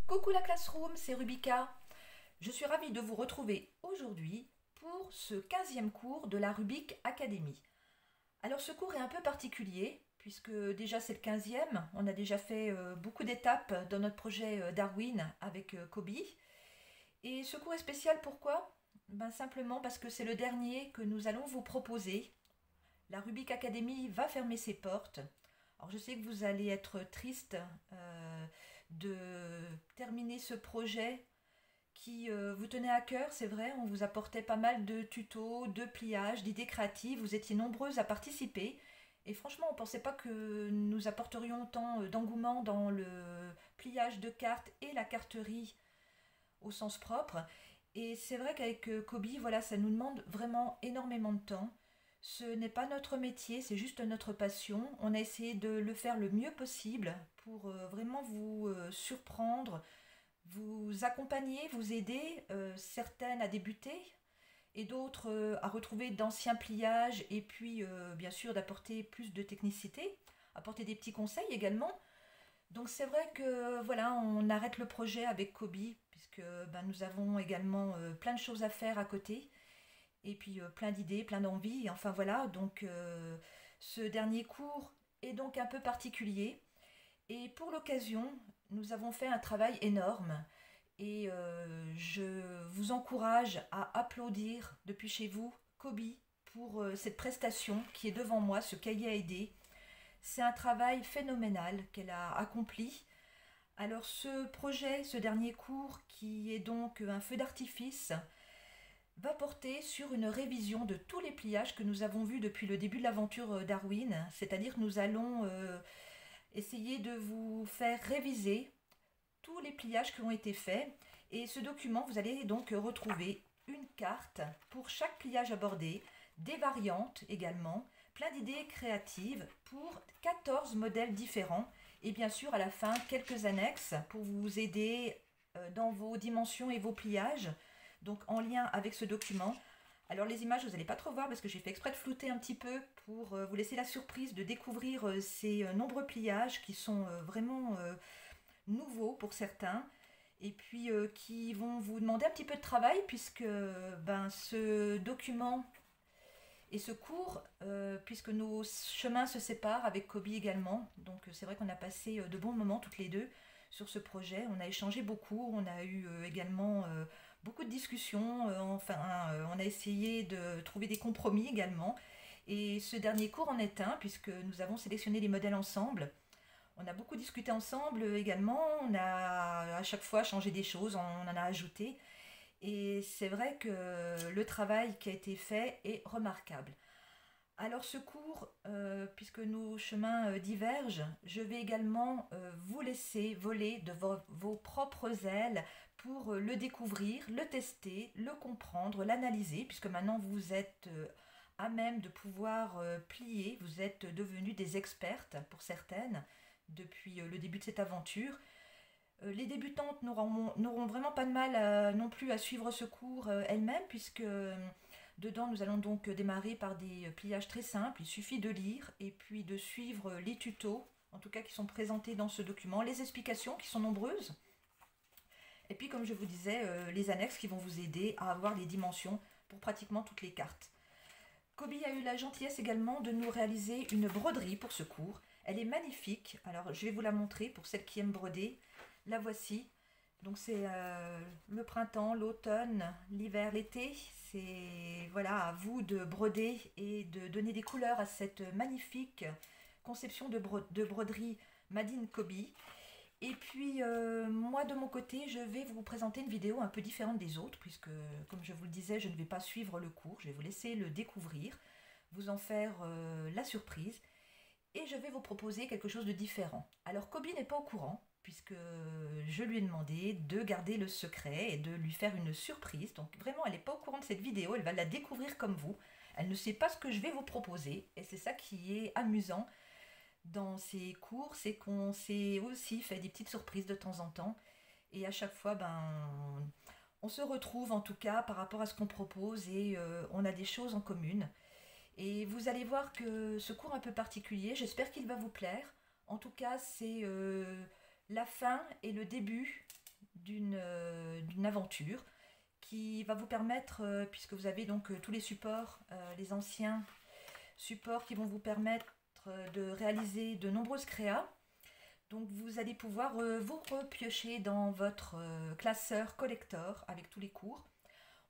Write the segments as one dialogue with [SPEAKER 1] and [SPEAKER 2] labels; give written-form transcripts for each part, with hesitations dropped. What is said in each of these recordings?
[SPEAKER 1] Coucou la classroom, c'est Rubika. Je suis ravie de vous retrouver aujourd'hui pour ce 15e cours de la Rubik Academy. Alors ce cours est un peu particulier puisque déjà c'est le 15e. On a déjà fait beaucoup d'étapes dans notre projet Darwin avec Kobe. Et ce cours est spécial pourquoi? Simplement parce que c'est le dernier que nous allons vous proposer. La Rubik Academy va fermer ses portes. Alors je sais que vous allez être triste de terminer ce projet qui vous tenait à cœur, c'est vrai, on vous apportait pas mal de tutos, de pliages, d'idées créatives, vous étiez nombreuses à participer et franchement on ne pensait pas que nous apporterions autant d'engouement dans le pliage de cartes et la carterie au sens propre. Et c'est vrai qu'avec Kobe, voilà, ça nous demande vraiment énormément de temps. Ce n'est pas notre métier, c'est juste notre passion. On a essayé de le faire le mieux possible pour vraiment vous surprendre, vous accompagner, vous aider, certaines à débuter et d'autres à retrouver d'anciens pliages et puis bien sûr d'apporter plus de technicité, apporter des petits conseils également. Donc c'est vrai que voilà, on arrête le projet avec Kobe puisque nous avons également plein de choses à faire à côté et puis plein d'idées, plein d'envies. Enfin voilà, donc ce dernier cours est donc un peu particulier. Et pour l'occasion, nous avons fait un travail énorme. Et je vous encourage à applaudir depuis chez vous Kobe pour cette prestation qui est devant moi, ce cahier à aider. C'est un travail phénoménal qu'elle a accompli. Alors ce projet, ce dernier cours, qui est donc un feu d'artifice, va porter sur une révision de tous les pliages que nous avons vus depuis le début de l'aventure Darwin, c'est-à-dire que nous allons essayer de vous faire réviser tous les pliages qui ont été faits. Et ce document, vous allez donc retrouver une carte pour chaque pliage abordé, des variantes également, plein d'idées créatives pour 14 modèles différents. Et bien sûr, à la fin, quelques annexes pour vous aider dans vos dimensions et vos pliages, donc en lien avec ce document. Alors les images, vous n'allez pas trop voir parce que j'ai fait exprès de flouter un petit peu pour vous laisser la surprise de découvrir ces nombreux pliages qui sont vraiment nouveaux pour certains et puis qui vont vous demander un petit peu de travail puisque ce document et ce cours, puisque nos chemins se séparent avec Kobe également, donc c'est vrai qu'on a passé de bons moments toutes les deux sur ce projet, on a échangé beaucoup, on a eu également beaucoup de discussions, on a essayé de trouver des compromis également, et ce dernier cours en est un, puisque nous avons sélectionné les modèles ensemble. On a beaucoup discuté ensemble également, on a à chaque fois changé des choses, on en a ajouté. Et c'est vrai que le travail qui a été fait est remarquable. Alors ce cours, puisque nos chemins divergent, je vais également vous laisser voler de vos propres ailes pour le découvrir, le tester, le comprendre, l'analyser, puisque maintenant vous êtes à même de pouvoir plier, vous êtes devenues des expertes pour certaines depuis le début de cette aventure. Les débutantes n'auront vraiment pas de mal non plus à suivre ce cours elles-mêmes, puisque dedans nous allons donc démarrer par des pliages très simples. Il suffit de lire et puis de suivre les tutos, en tout cas qui sont présentés dans ce document, les explications qui sont nombreuses, et puis comme je vous disais, les annexes qui vont vous aider à avoir les dimensions pour pratiquement toutes les cartes. Kobe a eu la gentillesse également de nous réaliser une broderie pour ce cours. Elle est magnifique, alors je vais vous la montrer pour celles qui aiment broder. La voici. Donc c'est le printemps, l'automne, l'hiver, l'été. C'est voilà, à vous de broder et de donner des couleurs à cette magnifique conception de broderie Madine Kobe. Et puis moi de mon côté, je vais vous présenter une vidéo un peu différente des autres, puisque comme je vous le disais, je ne vais pas suivre le cours, je vais vous laisser le découvrir, vous en faire la surprise, et je vais vous proposer quelque chose de différent. Alors Kobe n'est pas au courant, puisque je lui ai demandé de garder le secret et de lui faire une surprise. Donc vraiment, elle n'est pas au courant de cette vidéo, elle va la découvrir comme vous. Elle ne sait pas ce que je vais vous proposer, et c'est ça qui est amusant dans ces cours, c'est qu'on s'est aussi fait des petites surprises de temps en temps. Et à chaque fois, on se retrouve en tout cas par rapport à ce qu'on propose et on a des choses en commune. Et vous allez voir que ce cours un peu particulier, j'espère qu'il va vous plaire. En tout cas, c'est la fin et le début d'une aventure qui va vous permettre, puisque vous avez donc tous les supports, les anciens supports qui vont vous permettre de réaliser de nombreuses créas. Donc vous allez pouvoir vous repiocher dans votre classeur collector avec tous les cours.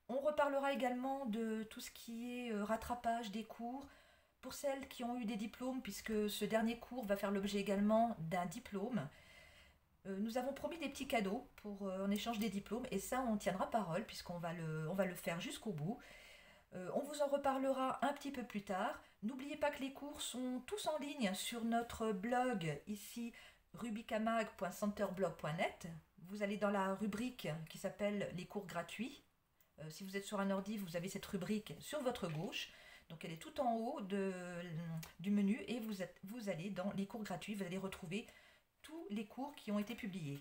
[SPEAKER 1] On reparlera également de tout ce qui est rattrapage des cours pour celles qui ont eu des diplômes, puisque ce dernier cours va faire l'objet également d'un diplôme. Nous avons promis des petits cadeaux en échange des diplômes, et ça on tiendra parole puisqu'on va le faire jusqu'au bout. On vous en reparlera un petit peu plus tard. N'oubliez pas que les cours sont tous en ligne sur notre blog ici, rubicamag.centerblog.net. Vous allez dans la rubrique qui s'appelle les cours gratuits. Si vous êtes sur un ordi, vous avez cette rubrique sur votre gauche. Donc elle est tout en haut du menu et vous allez dans les cours gratuits. Vous allez retrouver tous les cours qui ont été publiés.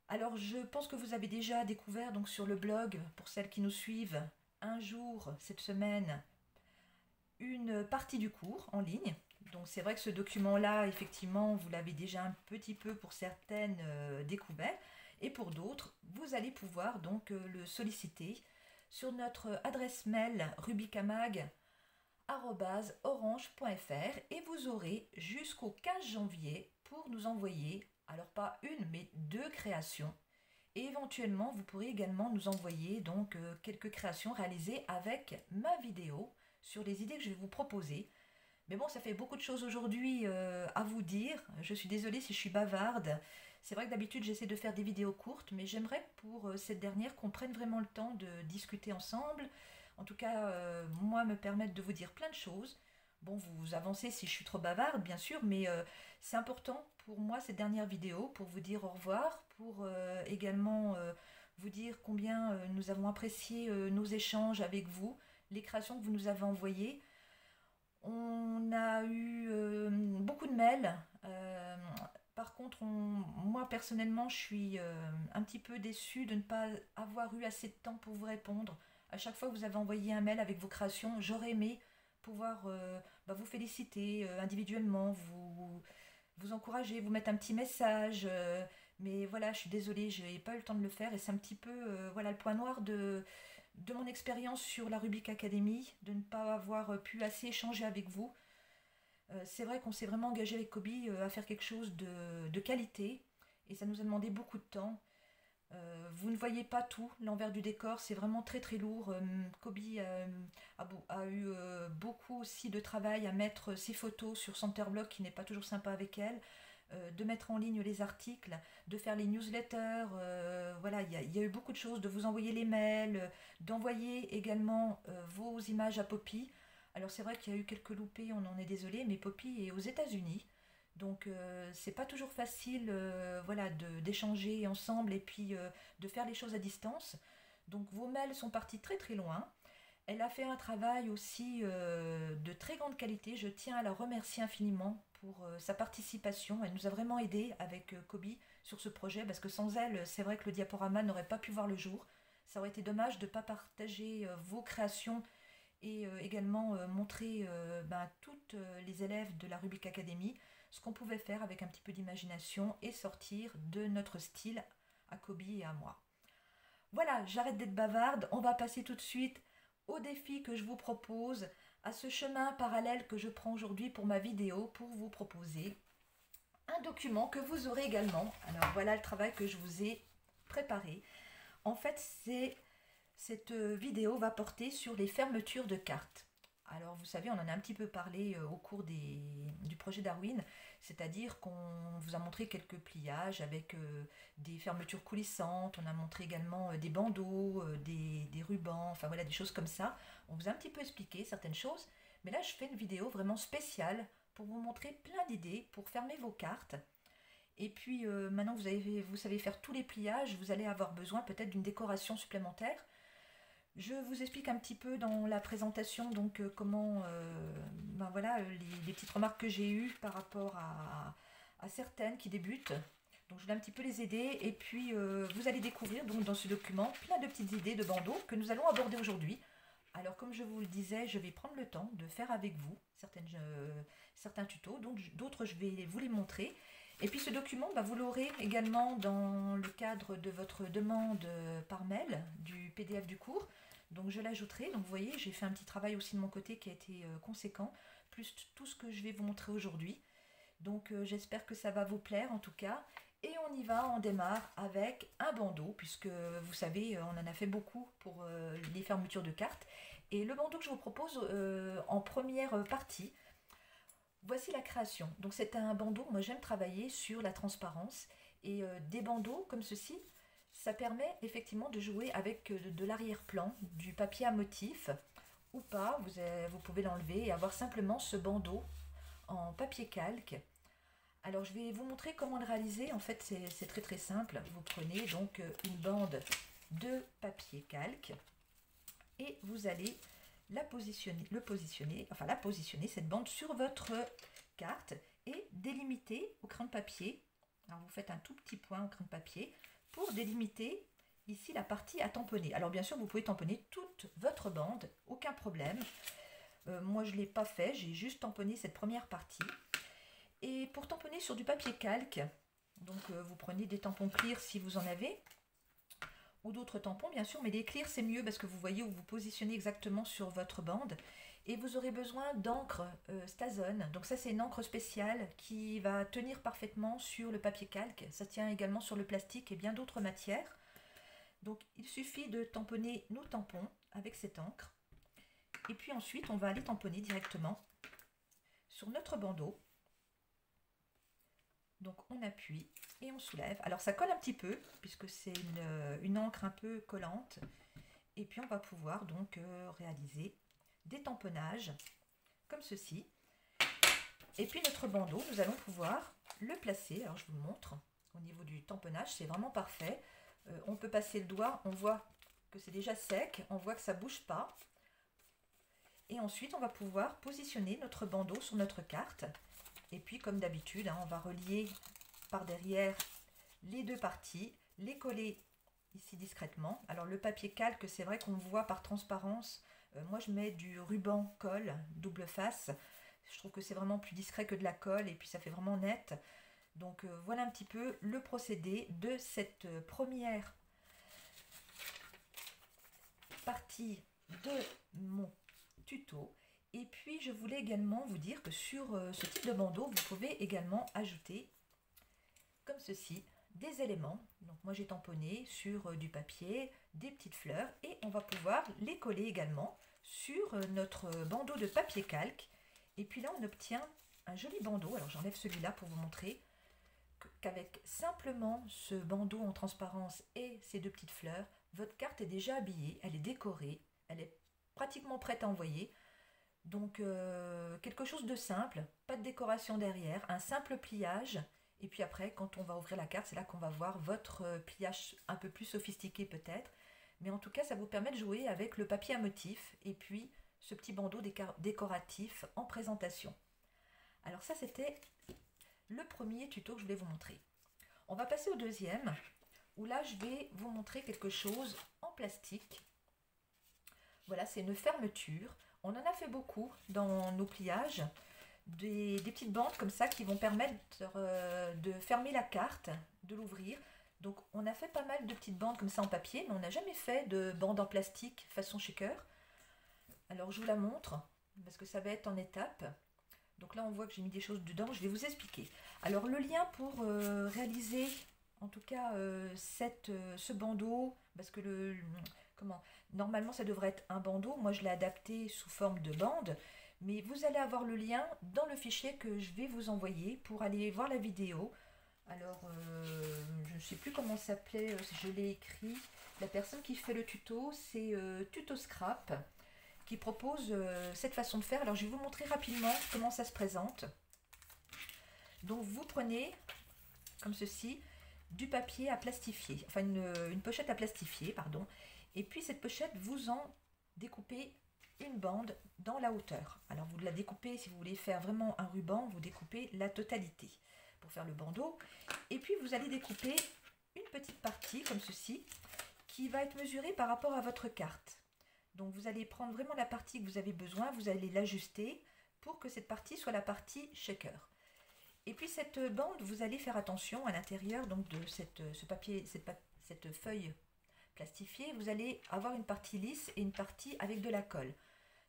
[SPEAKER 1] Alors je pense que vous avez déjà découvert donc sur le blog, pour celles qui nous suivent, un jour cette semaine, une partie du cours en ligne. Donc c'est vrai que ce document-là, effectivement, vous l'avez déjà un petit peu pour certaines découvert. Et pour d'autres, vous allez pouvoir donc le solliciter sur notre adresse mail rubicamag@orange.fr et vous aurez jusqu'au 15 janvier pour nous envoyer, alors pas une, mais 2 créations. Et éventuellement, vous pourrez également nous envoyer donc quelques créations réalisées avec ma vidéo sur les idées que je vais vous proposer. Mais bon, ça fait beaucoup de choses aujourd'hui à vous dire. Je suis désolée si je suis bavarde. C'est vrai que d'habitude, j'essaie de faire des vidéos courtes, mais j'aimerais pour cette dernière qu'on prenne vraiment le temps de discuter ensemble. En tout cas, moi, me permettre de vous dire plein de choses. Bon, vous avancez si je suis trop bavarde, bien sûr, mais c'est important pour moi, cette dernière vidéo, pour vous dire au revoir, pour également vous dire combien nous avons apprécié nos échanges avec vous, les créations que vous nous avez envoyées. On a eu beaucoup de mails. Par contre, moi personnellement, je suis un petit peu déçue de ne pas avoir eu assez de temps pour vous répondre. À chaque fois que vous avez envoyé un mail avec vos créations, j'aurais aimé pouvoir vous féliciter individuellement, vous encourager, vous mettre un petit message. Mais voilà, je suis désolée, je n'ai pas eu le temps de le faire et c'est un petit peu voilà, le point noir de mon expérience sur la Rubik Academy, de ne pas avoir pu assez échanger avec vous. C'est vrai qu'on s'est vraiment engagé avec Kobe à faire quelque chose de qualité et ça nous a demandé beaucoup de temps. Vous ne voyez pas tout, l'envers du décor, c'est vraiment très très lourd. Kobe a eu beaucoup aussi de travail à mettre ses photos sur Centerblock, qui n'est pas toujours sympa avec elle, de mettre en ligne les articles, de faire les newsletters. Voilà, il y a eu beaucoup de choses, de vous envoyer les mails, d'envoyer également vos images à Poppy. Alors c'est vrai qu'il y a eu quelques loupés, on en est désolé, mais Poppy est aux États-Unis. Donc c'est pas toujours facile voilà, d'échanger ensemble et puis de faire les choses à distance. Donc vos mails sont partis très très loin. Elle a fait un travail aussi de très grande qualité. Je tiens à la remercier infiniment pour sa participation. Elle nous a vraiment aidé avec Kobe sur ce projet parce que sans elle, c'est vrai que le diaporama n'aurait pas pu voir le jour. Ça aurait été dommage de ne pas partager vos créations et également montrer toutes les élèves de la Rubik Academy ce qu'on pouvait faire avec un petit peu d'imagination et sortir de notre style à Kobe et à moi. Voilà, j'arrête d'être bavarde, on va passer tout de suite au défi que je vous propose, à ce chemin parallèle que je prends aujourd'hui pour ma vidéo, pour vous proposer un document que vous aurez également. Alors voilà le travail que je vous ai préparé. En fait, cette vidéo va porter sur les fermetures de cartes. Alors vous savez, on en a un petit peu parlé au cours du projet Darwin, c'est-à-dire qu'on vous a montré quelques pliages avec des fermetures coulissantes, on a montré également des bandeaux, des rubans, enfin voilà, des choses comme ça. On vous a un petit peu expliqué certaines choses, mais là je fais une vidéo vraiment spéciale pour vous montrer plein d'idées pour fermer vos cartes. Et puis maintenant que vous savez faire tous les pliages, vous allez avoir besoin peut-être d'une décoration supplémentaire. Je vous explique un petit peu dans la présentation donc comment voilà, les petites remarques que j'ai eues par rapport à certaines qui débutent. Donc je vais un petit peu les aider et puis vous allez découvrir donc dans ce document plein de petites idées de bandeaux que nous allons aborder aujourd'hui. Alors comme je vous le disais, je vais prendre le temps de faire avec vous certains tutos, donc d'autres je vais vous les montrer. Et puis ce document, bah, vous l'aurez également dans le cadre de votre demande par mail du PDF du cours. Donc je l'ajouterai. Donc vous voyez, j'ai fait un petit travail aussi de mon côté qui a été conséquent, plus tout ce que je vais vous montrer aujourd'hui. Donc j'espère que ça va vous plaire en tout cas. Et on y va, on démarre avec un bandeau, puisque vous savez, on en a fait beaucoup pour les fermetures de cartes. Et le bandeau que je vous propose en première partie, voici la création. Donc c'est un bandeau, moi j'aime travailler sur la transparence. Et des bandeaux comme ceci, ça permet effectivement de jouer avec de l'arrière-plan, du papier à motif, ou pas, vous pouvez l'enlever et avoir simplement ce bandeau en papier calque. Alors je vais vous montrer comment le réaliser. En fait c'est très très simple. Vous prenez donc une bande de papier calque et vous allez la positionner cette bande sur votre carte et délimiter au crayon de papier. Alors vous faites un tout petit point au crayon de papier pour délimiter ici la partie à tamponner. Alors bien sûr vous pouvez tamponner toute votre bande, aucun problème. Moi je ne l'ai pas fait, j'ai juste tamponné cette première partie. Et pour tamponner sur du papier calque, donc vous prenez des tampons clear si vous en avez, ou d'autres tampons bien sûr, mais les clear c'est mieux parce que vous voyez où vous positionnez exactement sur votre bande. Et vous aurez besoin d'encre Stazone, donc ça c'est une encre spéciale qui va tenir parfaitement sur le papier calque, ça tient également sur le plastique et bien d'autres matières. Donc il suffit de tamponner nos tampons avec cette encre, et puis ensuite on va aller tamponner directement sur notre bandeau. Donc on appuie et on soulève. Alors ça colle un petit peu puisque c'est une encre un peu collante. Et puis on va pouvoir donc réaliser des tamponnages comme ceci. Et puis notre bandeau, nous allons pouvoir le placer. Alors je vous le montre. Au niveau du tamponnage, c'est vraiment parfait. On peut passer le doigt, on voit que c'est déjà sec, on voit que ça ne bouge pas. Et ensuite on va pouvoir positionner notre bandeau sur notre carte. Et puis comme d'habitude, on va relier par derrière les deux parties, les coller ici discrètement. Alors le papier calque, c'est vrai qu'on voit par transparence. Moi je mets du ruban colle double face. Je trouve que c'est vraiment plus discret que de la colle et puis ça fait vraiment net. Donc voilà un petit peu le procédé de cette première partie de mon tuto. Et puis je voulais également vous dire que sur ce type de bandeau, vous pouvez également ajouter, comme ceci, des éléments. Donc moi j'ai tamponné sur du papier, des petites fleurs, et on va pouvoir les coller également sur notre bandeau de papier calque. Et puis là on obtient un joli bandeau. Alors j'enlève celui-là pour vous montrer qu'avec simplement ce bandeau en transparence et ces deux petites fleurs, votre carte est déjà habillée, elle est décorée, elle est pratiquement prête à envoyer. Donc quelque chose de simple, pas de décoration derrière, un simple pliage. Et puis après, quand on va ouvrir la carte, c'est là qu'on va voir votre pliage un peu plus sophistiqué peut-être. Mais en tout cas, ça vous permet de jouer avec le papier à motif et puis ce petit bandeau décoratif en présentation. Alors ça, c'était le premier tuto que je voulais vous montrer. On va passer au deuxième, où là, je vais vous montrer quelque chose en plastique. Voilà, c'est une fermeture. On en a fait beaucoup dans nos pliages. Des petites bandes comme ça qui vont permettre de fermer la carte, de l'ouvrir. Donc on a fait pas mal de petites bandes comme ça en papier, mais on n'a jamais fait de bande en plastique façon shaker. Alors je vous la montre, parce que ça va être en étapes. Donc là on voit que j'ai mis des choses dedans, je vais vous expliquer. Alors le lien pour réaliser en tout cas ce bandeau, parce que normalement ça devrait être un bandeau, moi je l'ai adapté sous forme de bande. Mais vous allez avoir le lien dans le fichier que je vais vous envoyer pour aller voir la vidéo. Alors, je ne sais plus comment ça s'appelait, je l'ai écrit. La personne qui fait le tuto, c'est Tuto Scrap, qui propose cette façon de faire. Alors, je vais vous montrer rapidement comment ça se présente. Donc, vous prenez, comme ceci, du papier à plastifier. Enfin, une pochette à plastifier, pardon. Et puis, cette pochette, vous en découpez une bande dans la hauteur. Alors vous la découpez, si vous voulez faire vraiment un ruban, vous découpez la totalité pour faire le bandeau. Et puis vous allez découper une petite partie comme ceci qui va être mesurée par rapport à votre carte. Donc vous allez prendre vraiment la partie que vous avez besoin, vous allez l'ajuster pour que cette partie soit la partie shaker. Et puis cette bande, vous allez faire attention à l'intérieur donc de ce papier, cette feuille plastifiée, vous allez avoir une partie lisse et une partie avec de la colle.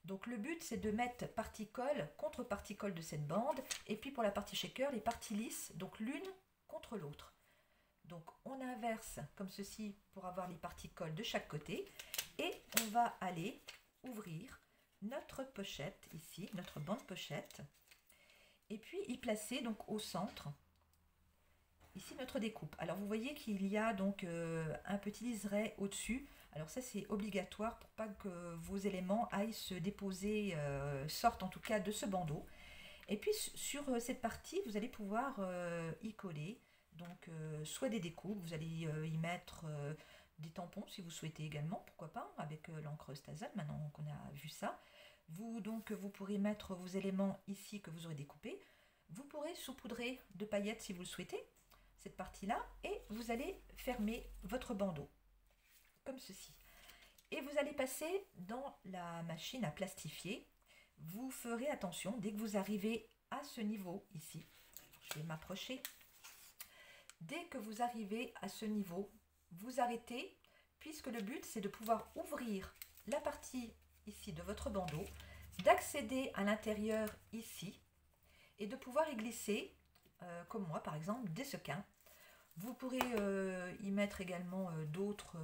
[SPEAKER 1] Donc le but c'est de mettre partie colle contre partie colle de cette bande, et puis pour la partie shaker, les parties lisses, donc l'une contre l'autre. Donc on inverse comme ceci pour avoir les parties colle de chaque côté, et on va aller ouvrir notre pochette ici, notre bande pochette, et puis y placer donc au centre ici notre découpe. Alors vous voyez qu'il y a donc un petit liseré au-dessus. Alors ça c'est obligatoire pour pas que vos éléments aillent se déposer, sortent en tout cas de ce bandeau. Et puis sur cette partie vous allez pouvoir y coller donc soit des découpes, vous allez y mettre des tampons si vous souhaitez également, pourquoi pas, avec l'encre Stason maintenant qu'on a vu ça. Vous pourrez mettre vos éléments ici que vous aurez découpés. Vous pourrez saupoudrer de paillettes si vous le souhaitez, cette partie-là, et vous allez fermer votre bandeau, comme ceci. Et vous allez passer dans la machine à plastifier. Vous ferez attention, dès que vous arrivez à ce niveau ici, je vais m'approcher, dès que vous arrivez à ce niveau, vous arrêtez, puisque le but c'est de pouvoir ouvrir la partie ici de votre bandeau, d'accéder à l'intérieur ici, et de pouvoir y glisser, comme moi par exemple, des sequins. Vous pourrez y mettre également d'autres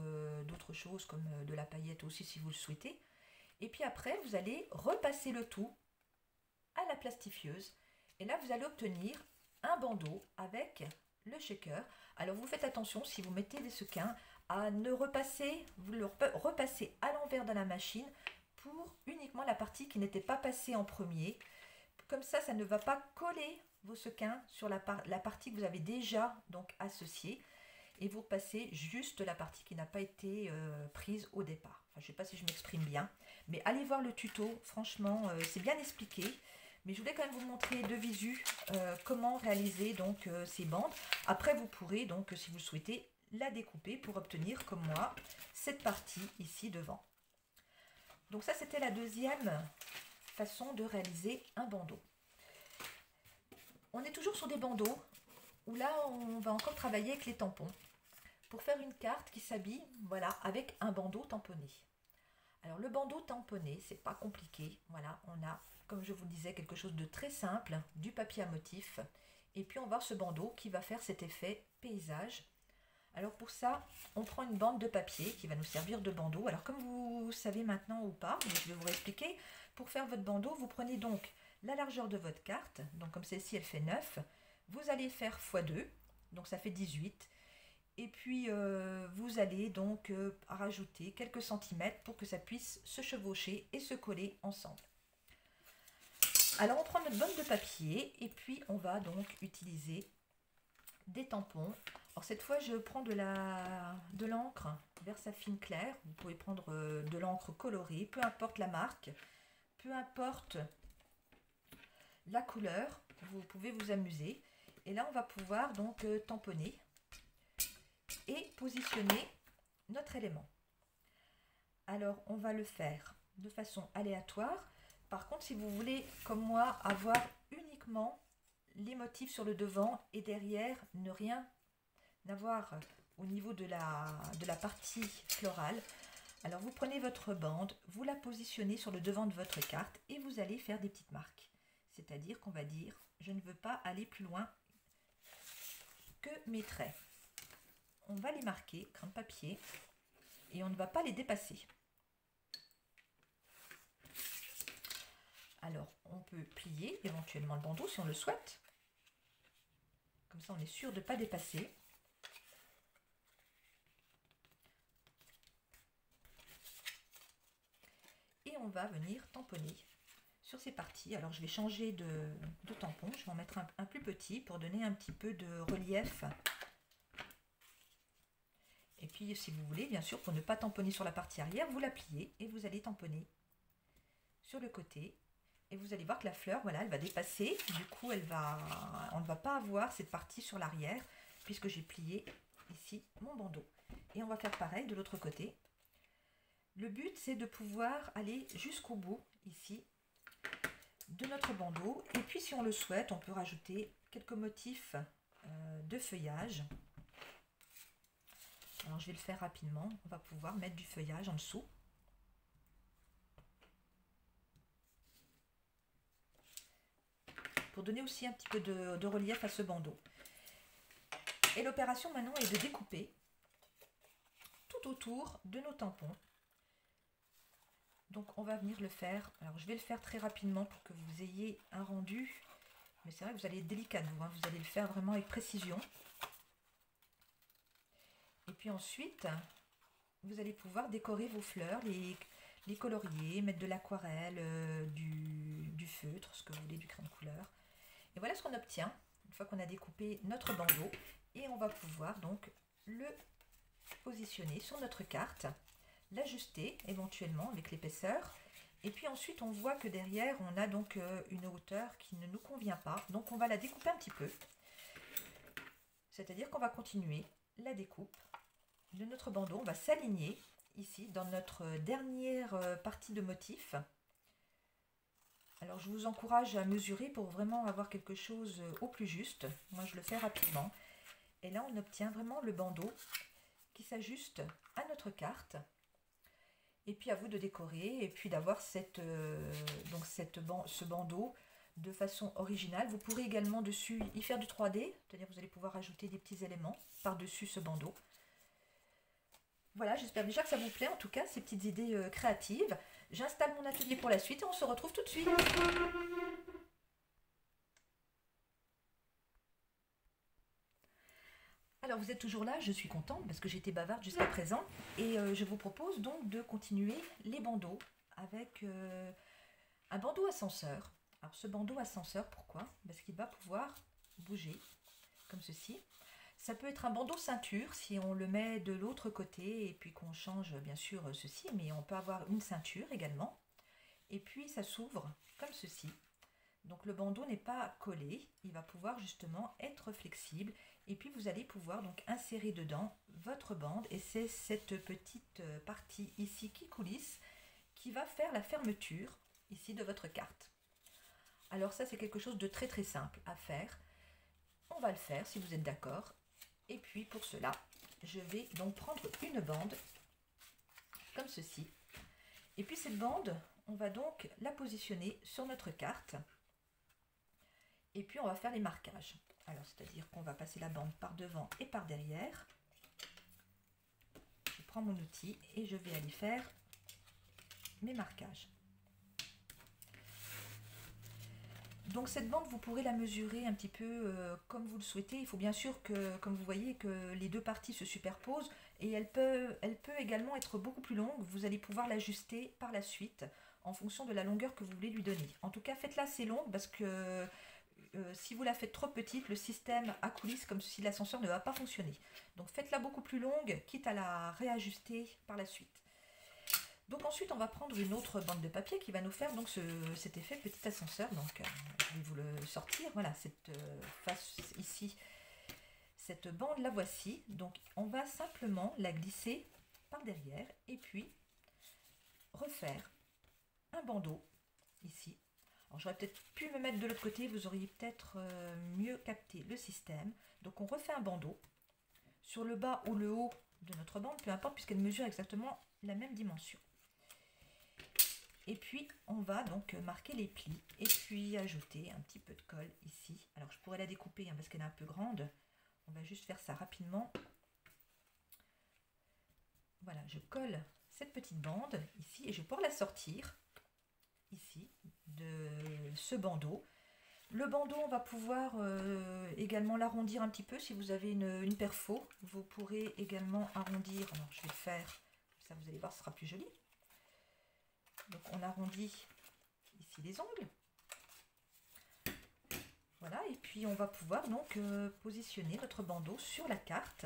[SPEAKER 1] choses comme de la paillette aussi si vous le souhaitez. Et puis après, vous allez repasser le tout à la plastifieuse. Et là, vous allez obtenir un bandeau avec le shaker. Alors vous faites attention si vous mettez des sequins à ne repasser, vous le repassez à l'envers de la machine pour uniquement la partie qui n'était pas passée en premier. Comme ça ne va pas coller vos sequins sur la partie que vous avez déjà donc associée, et vous repassez juste la partie qui n'a pas été prise au départ. Enfin, je ne sais pas si je m'exprime bien, mais allez voir le tuto, franchement c'est bien expliqué, mais je voulais quand même vous montrer de visu comment réaliser donc ces bandes. Après vous pourrez donc si vous le souhaitez la découper pour obtenir comme moi cette partie ici devant. Donc ça c'était la deuxième façon de réaliser un bandeau. On est toujours sur des bandeaux où là on va encore travailler avec les tampons pour faire une carte qui s'habille voilà avec un bandeau tamponné. Alors le bandeau tamponné, c'est pas compliqué. Voilà, on a comme je vous le disais quelque chose de très simple, du papier à motif, et puis on va avoir ce bandeau qui va faire cet effet paysage. Alors pour ça, on prend une bande de papier qui va nous servir de bandeau. Alors comme vous savez maintenant ou pas, mais je vais vous expliquer. Pour faire votre bandeau, vous prenez donc la largeur de votre carte. Donc comme celle-ci, elle fait 9. Vous allez faire x2, donc ça fait 18. Et puis vous allez donc rajouter quelques centimètres pour que ça puisse se chevaucher et se coller ensemble. Alors on prend notre bande de papier et puis on va donc utiliser des tampons. Alors cette fois je prends de l'encre Versafine claire, vous pouvez prendre de l'encre colorée, peu importe la marque, peu importe la couleur, vous pouvez vous amuser. Et là on va pouvoir donc tamponner et positionner notre élément. Alors on va le faire de façon aléatoire. Par contre si vous voulez comme moi avoir uniquement les motifs sur le devant et derrière ne rien avoir au niveau de la partie florale, alors vous prenez votre bande, vous la positionnez sur le devant de votre carte et vous allez faire des petites marques. C'est-à-dire qu'on va dire je ne veux pas aller plus loin que mes traits. On va les marquer, crayon de papier, et on ne va pas les dépasser. Alors, on peut plier éventuellement le bandeau si on le souhaite. Comme ça, on est sûr de ne pas dépasser. Et on va venir tamponner sur ces parties. Alors, je vais changer de tampon. Je vais en mettre un plus petit pour donner un petit peu de relief. Et puis, si vous voulez, bien sûr, pour ne pas tamponner sur la partie arrière, vous la pliez et vous allez tamponner sur le côté. Et vous allez voir que la fleur, voilà, elle va dépasser. Du coup, on ne va pas avoir cette partie sur l'arrière puisque j'ai plié ici mon bandeau. Et on va faire pareil de l'autre côté. Le but, c'est de pouvoir aller jusqu'au bout ici de notre bandeau. Et puis, si on le souhaite, on peut rajouter quelques motifs de feuillage. Alors je vais le faire rapidement, on va pouvoir mettre du feuillage en dessous. Pour donner aussi un petit peu de relief à ce bandeau. Et l'opération maintenant est de découper tout autour de nos tampons. Donc on va venir le faire. Alors je vais le faire très rapidement pour que vous ayez un rendu. Mais c'est vrai que vous allez être délicat, vous, hein, vous allez le faire vraiment avec précision. Et puis ensuite, vous allez pouvoir décorer vos fleurs, les colorier, mettre de l'aquarelle, du feutre, ce que vous voulez, du crayon de couleur. Et voilà ce qu'on obtient une fois qu'on a découpé notre bandeau. Et on va pouvoir donc le positionner sur notre carte, l'ajuster éventuellement avec l'épaisseur. Et puis ensuite, on voit que derrière, on a donc une hauteur qui ne nous convient pas. Donc on va la découper un petit peu. C'est-à-dire qu'on va continuer la découpe de notre bandeau. On va s'aligner ici dans notre dernière partie de motif. Alors je vous encourage à mesurer pour vraiment avoir quelque chose au plus juste. Moi je le fais rapidement. Et là on obtient vraiment le bandeau qui s'ajuste à notre carte. Et puis à vous de décorer et puis d'avoir ce bandeau de façon originale. Vous pourrez également dessus y faire du 3D, c'est-à-dire vous allez pouvoir ajouter des petits éléments par-dessus ce bandeau. Voilà, j'espère déjà que ça vous plaît, en tout cas, ces petites idées créatives. J'installe mon atelier pour la suite et on se retrouve tout de suite. Alors vous êtes toujours là, je suis contente parce que j'étais bavarde jusqu'à présent. Et je vous propose donc de continuer les bandeaux avec un bandeau ascenseur. Alors ce bandeau ascenseur, pourquoi? Parce qu'il va pouvoir bouger comme ceci. Ça peut être un bandeau ceinture si on le met de l'autre côté et puis qu'on change bien sûr ceci, mais on peut avoir une ceinture également. Et puis ça s'ouvre comme ceci. Donc le bandeau n'est pas collé, il va pouvoir justement être flexible. Et puis vous allez pouvoir donc insérer dedans votre bande. Et c'est cette petite partie ici qui coulisse qui va faire la fermeture ici de votre carte. Alors ça c'est quelque chose de très très simple à faire. On va le faire si vous êtes d'accord. Et puis pour cela, je vais donc prendre une bande comme ceci. Et puis cette bande, on va donc la positionner sur notre carte. Et puis on va faire les marquages. Alors c'est-à-dire qu'on va passer la bande par devant et par derrière. Je prends mon outil et je vais aller faire mes marquages. Donc cette bande, vous pourrez la mesurer un petit peu comme vous le souhaitez. Il faut bien sûr que, comme vous voyez, que les deux parties se superposent. Et elle peut également être beaucoup plus longue. Vous allez pouvoir l'ajuster par la suite en fonction de la longueur que vous voulez lui donner. En tout cas, faites-la assez longue parce que si vous la faites trop petite, le système à coulisses comme si l'ascenseur ne va pas fonctionner. Donc faites-la beaucoup plus longue, quitte à la réajuster par la suite. Donc ensuite, on va prendre une autre bande de papier qui va nous faire donc cet effet petit ascenseur. Donc je vais vous le sortir. Voilà, cette face ici, cette bande la voici. Donc on va simplement la glisser par derrière et puis refaire un bandeau ici. Alors j'aurais peut-être pu me mettre de l'autre côté, vous auriez peut-être mieux capté le système. Donc on refait un bandeau sur le bas ou le haut de notre bande, peu importe puisqu'elle mesure exactement la même dimension. Et puis, on va donc marquer les plis et puis ajouter un petit peu de colle ici. Alors, je pourrais la découper hein, parce qu'elle est un peu grande. On va juste faire ça rapidement. Voilà, je colle cette petite bande ici et je vais pouvoir la sortir ici de ce bandeau. Le bandeau, on va pouvoir également l'arrondir un petit peu. Si vous avez une perfo, vous pourrez également arrondir. Alors, je vais le faire, ça vous allez voir, ce sera plus joli. Donc on arrondit ici les ongles. Voilà, et puis on va pouvoir donc positionner notre bandeau sur la carte,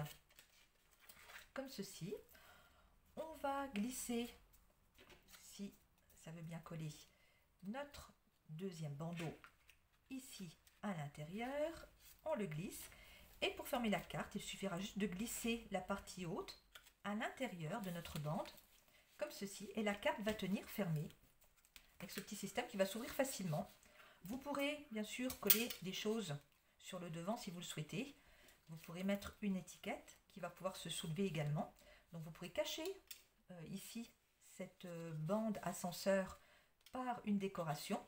[SPEAKER 1] comme ceci. On va glisser, si ça veut bien coller, notre deuxième bandeau ici à l'intérieur. On le glisse. Et pour fermer la carte, il suffira juste de glisser la partie haute à l'intérieur de notre bande, comme ceci, et la carte va tenir fermée avec ce petit système qui va s'ouvrir facilement. Vous pourrez bien sûr coller des choses sur le devant si vous le souhaitez. Vous pourrez mettre une étiquette qui va pouvoir se soulever également. Donc vous pourrez cacher ici cette bande ascenseur par une décoration.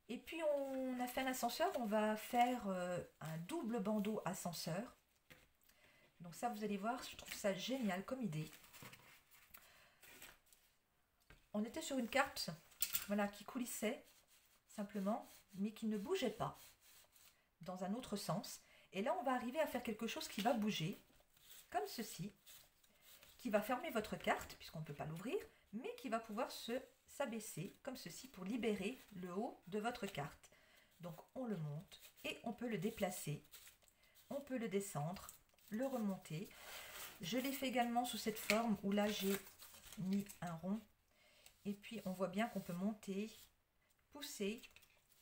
[SPEAKER 1] Et puis on a fait un ascenseur, on va faire un double bandeau ascenseur. Donc ça, vous allez voir, je trouve ça génial comme idée. On était sur une carte, voilà, qui coulissait simplement, mais qui ne bougeait pas dans un autre sens. Et là, on va arriver à faire quelque chose qui va bouger, comme ceci, qui va fermer votre carte, puisqu'on ne peut pas l'ouvrir, mais qui va pouvoir s'abaisser, comme ceci, pour libérer le haut de votre carte. Donc, on le monte et on peut le déplacer. On peut le descendre, le remonter. Je l'ai fait également sous cette forme où là, j'ai mis un rond. Et puis, on voit bien qu'on peut monter, pousser,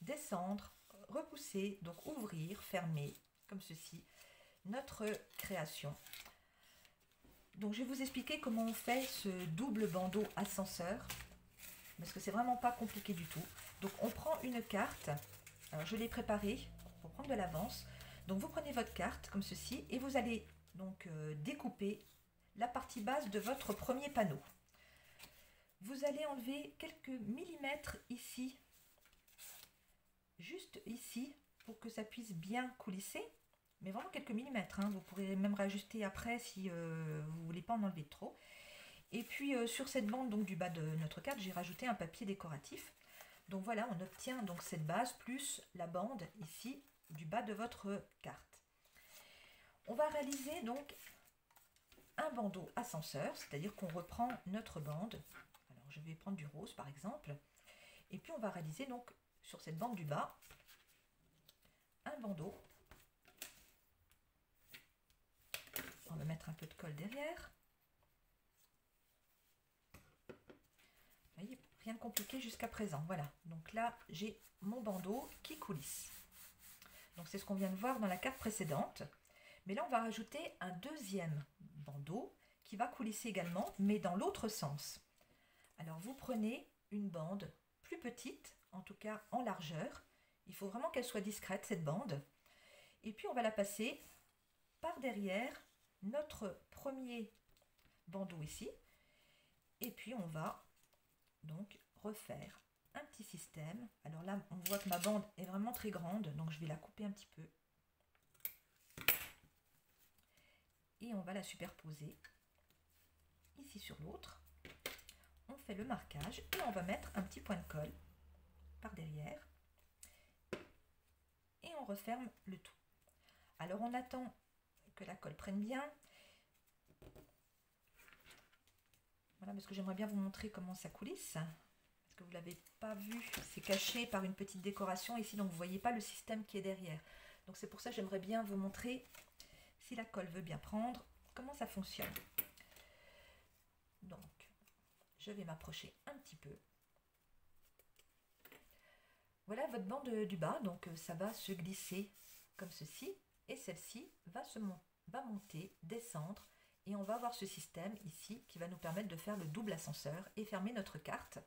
[SPEAKER 1] descendre, repousser, donc ouvrir, fermer, comme ceci, notre création. Donc, je vais vous expliquer comment on fait ce double bandeau ascenseur, parce que c'est vraiment pas compliqué du tout. Donc, on prend une carte. Alors, je l'ai préparée pour prendre de l'avance. Donc, vous prenez votre carte, comme ceci, et vous allez donc découper la partie basse de votre premier panneau. Vous allez enlever quelques millimètres ici, juste ici, pour que ça puisse bien coulisser, mais vraiment quelques millimètres, hein. Vous pourrez même rajuster après si vous ne voulez pas en enlever trop. Et puis sur cette bande donc, du bas de notre carte, j'ai rajouté un papier décoratif. Donc voilà, on obtient donc cette base plus la bande ici du bas de votre carte. On va réaliser donc un bandeau ascenseur, c'est-à-dire qu'on reprend notre bande. Alors je vais prendre du rose par exemple. Et puis on va réaliser donc sur cette bande du bas un bandeau. On va mettre un peu de colle derrière. Vous voyez, rien de compliqué jusqu'à présent. Voilà, donc là j'ai mon bandeau qui coulisse. Donc c'est ce qu'on vient de voir dans la carte précédente. Mais là on va rajouter un deuxième bandeau qui va coulisser également, mais dans l'autre sens. Alors vous prenez une bande plus petite, en tout cas en largeur. Il faut vraiment qu'elle soit discrète cette bande. Et puis on va la passer par derrière notre premier bandeau ici. Et puis on va donc refaire un petit système. Alors là on voit que ma bande est vraiment très grande, donc je vais la couper un petit peu. Et on va la superposer ici sur l'autre. On fait le marquage et on va mettre un petit point de colle par derrière. Et on referme le tout. Alors on attend que la colle prenne bien. Voilà, parce que j'aimerais bien vous montrer comment ça coulisse. Parce que vous ne l'avez pas vu, c'est caché par une petite décoration ici, donc vous ne voyez pas le système qui est derrière. Donc c'est pour ça que j'aimerais bien vous montrer, si la colle veut bien prendre, comment ça fonctionne. Donc, je vais m'approcher un petit peu. Voilà votre bande du bas, donc ça va se glisser comme ceci. Et celle-ci va monter, descendre. Et on va avoir ce système ici qui va nous permettre de faire le double ascenseur et fermer notre carte.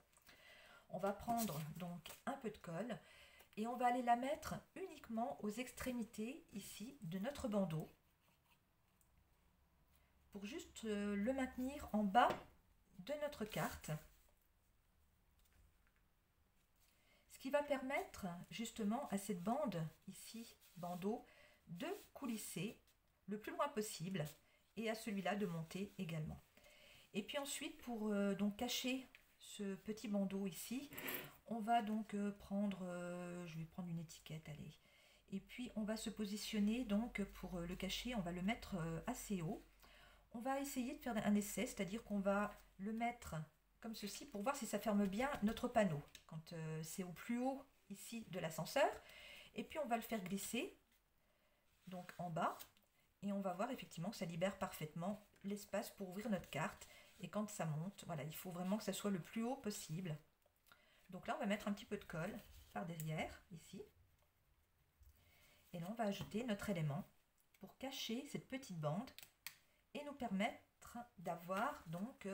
[SPEAKER 1] On va prendre donc un peu de colle et on va aller la mettre uniquement aux extrémités ici de notre bandeau pour juste le maintenir en bas de notre carte. Ce qui va permettre justement à cette bande ici, bandeau, de coulisser le plus loin possible et à celui-là de monter également. Et puis ensuite, pour donc cacher ce petit bandeau ici, on va donc prendre, je vais prendre une étiquette, allez. Et puis on va se positionner donc pour le cacher, on va le mettre assez haut. On va essayer de faire un essai, c'est-à-dire qu'on va le mettre comme ceci pour voir si ça ferme bien notre panneau quand c'est au plus haut ici de l'ascenseur. Et puis on va le faire glisser donc en bas et on va voir effectivement que ça libère parfaitement l'espace pour ouvrir notre carte. Et quand ça monte, voilà, il faut vraiment que ça soit le plus haut possible. Donc là on va mettre un petit peu de colle par derrière ici. Et là on va ajouter notre élément pour cacher cette petite bande et nous permettre d'avoir donc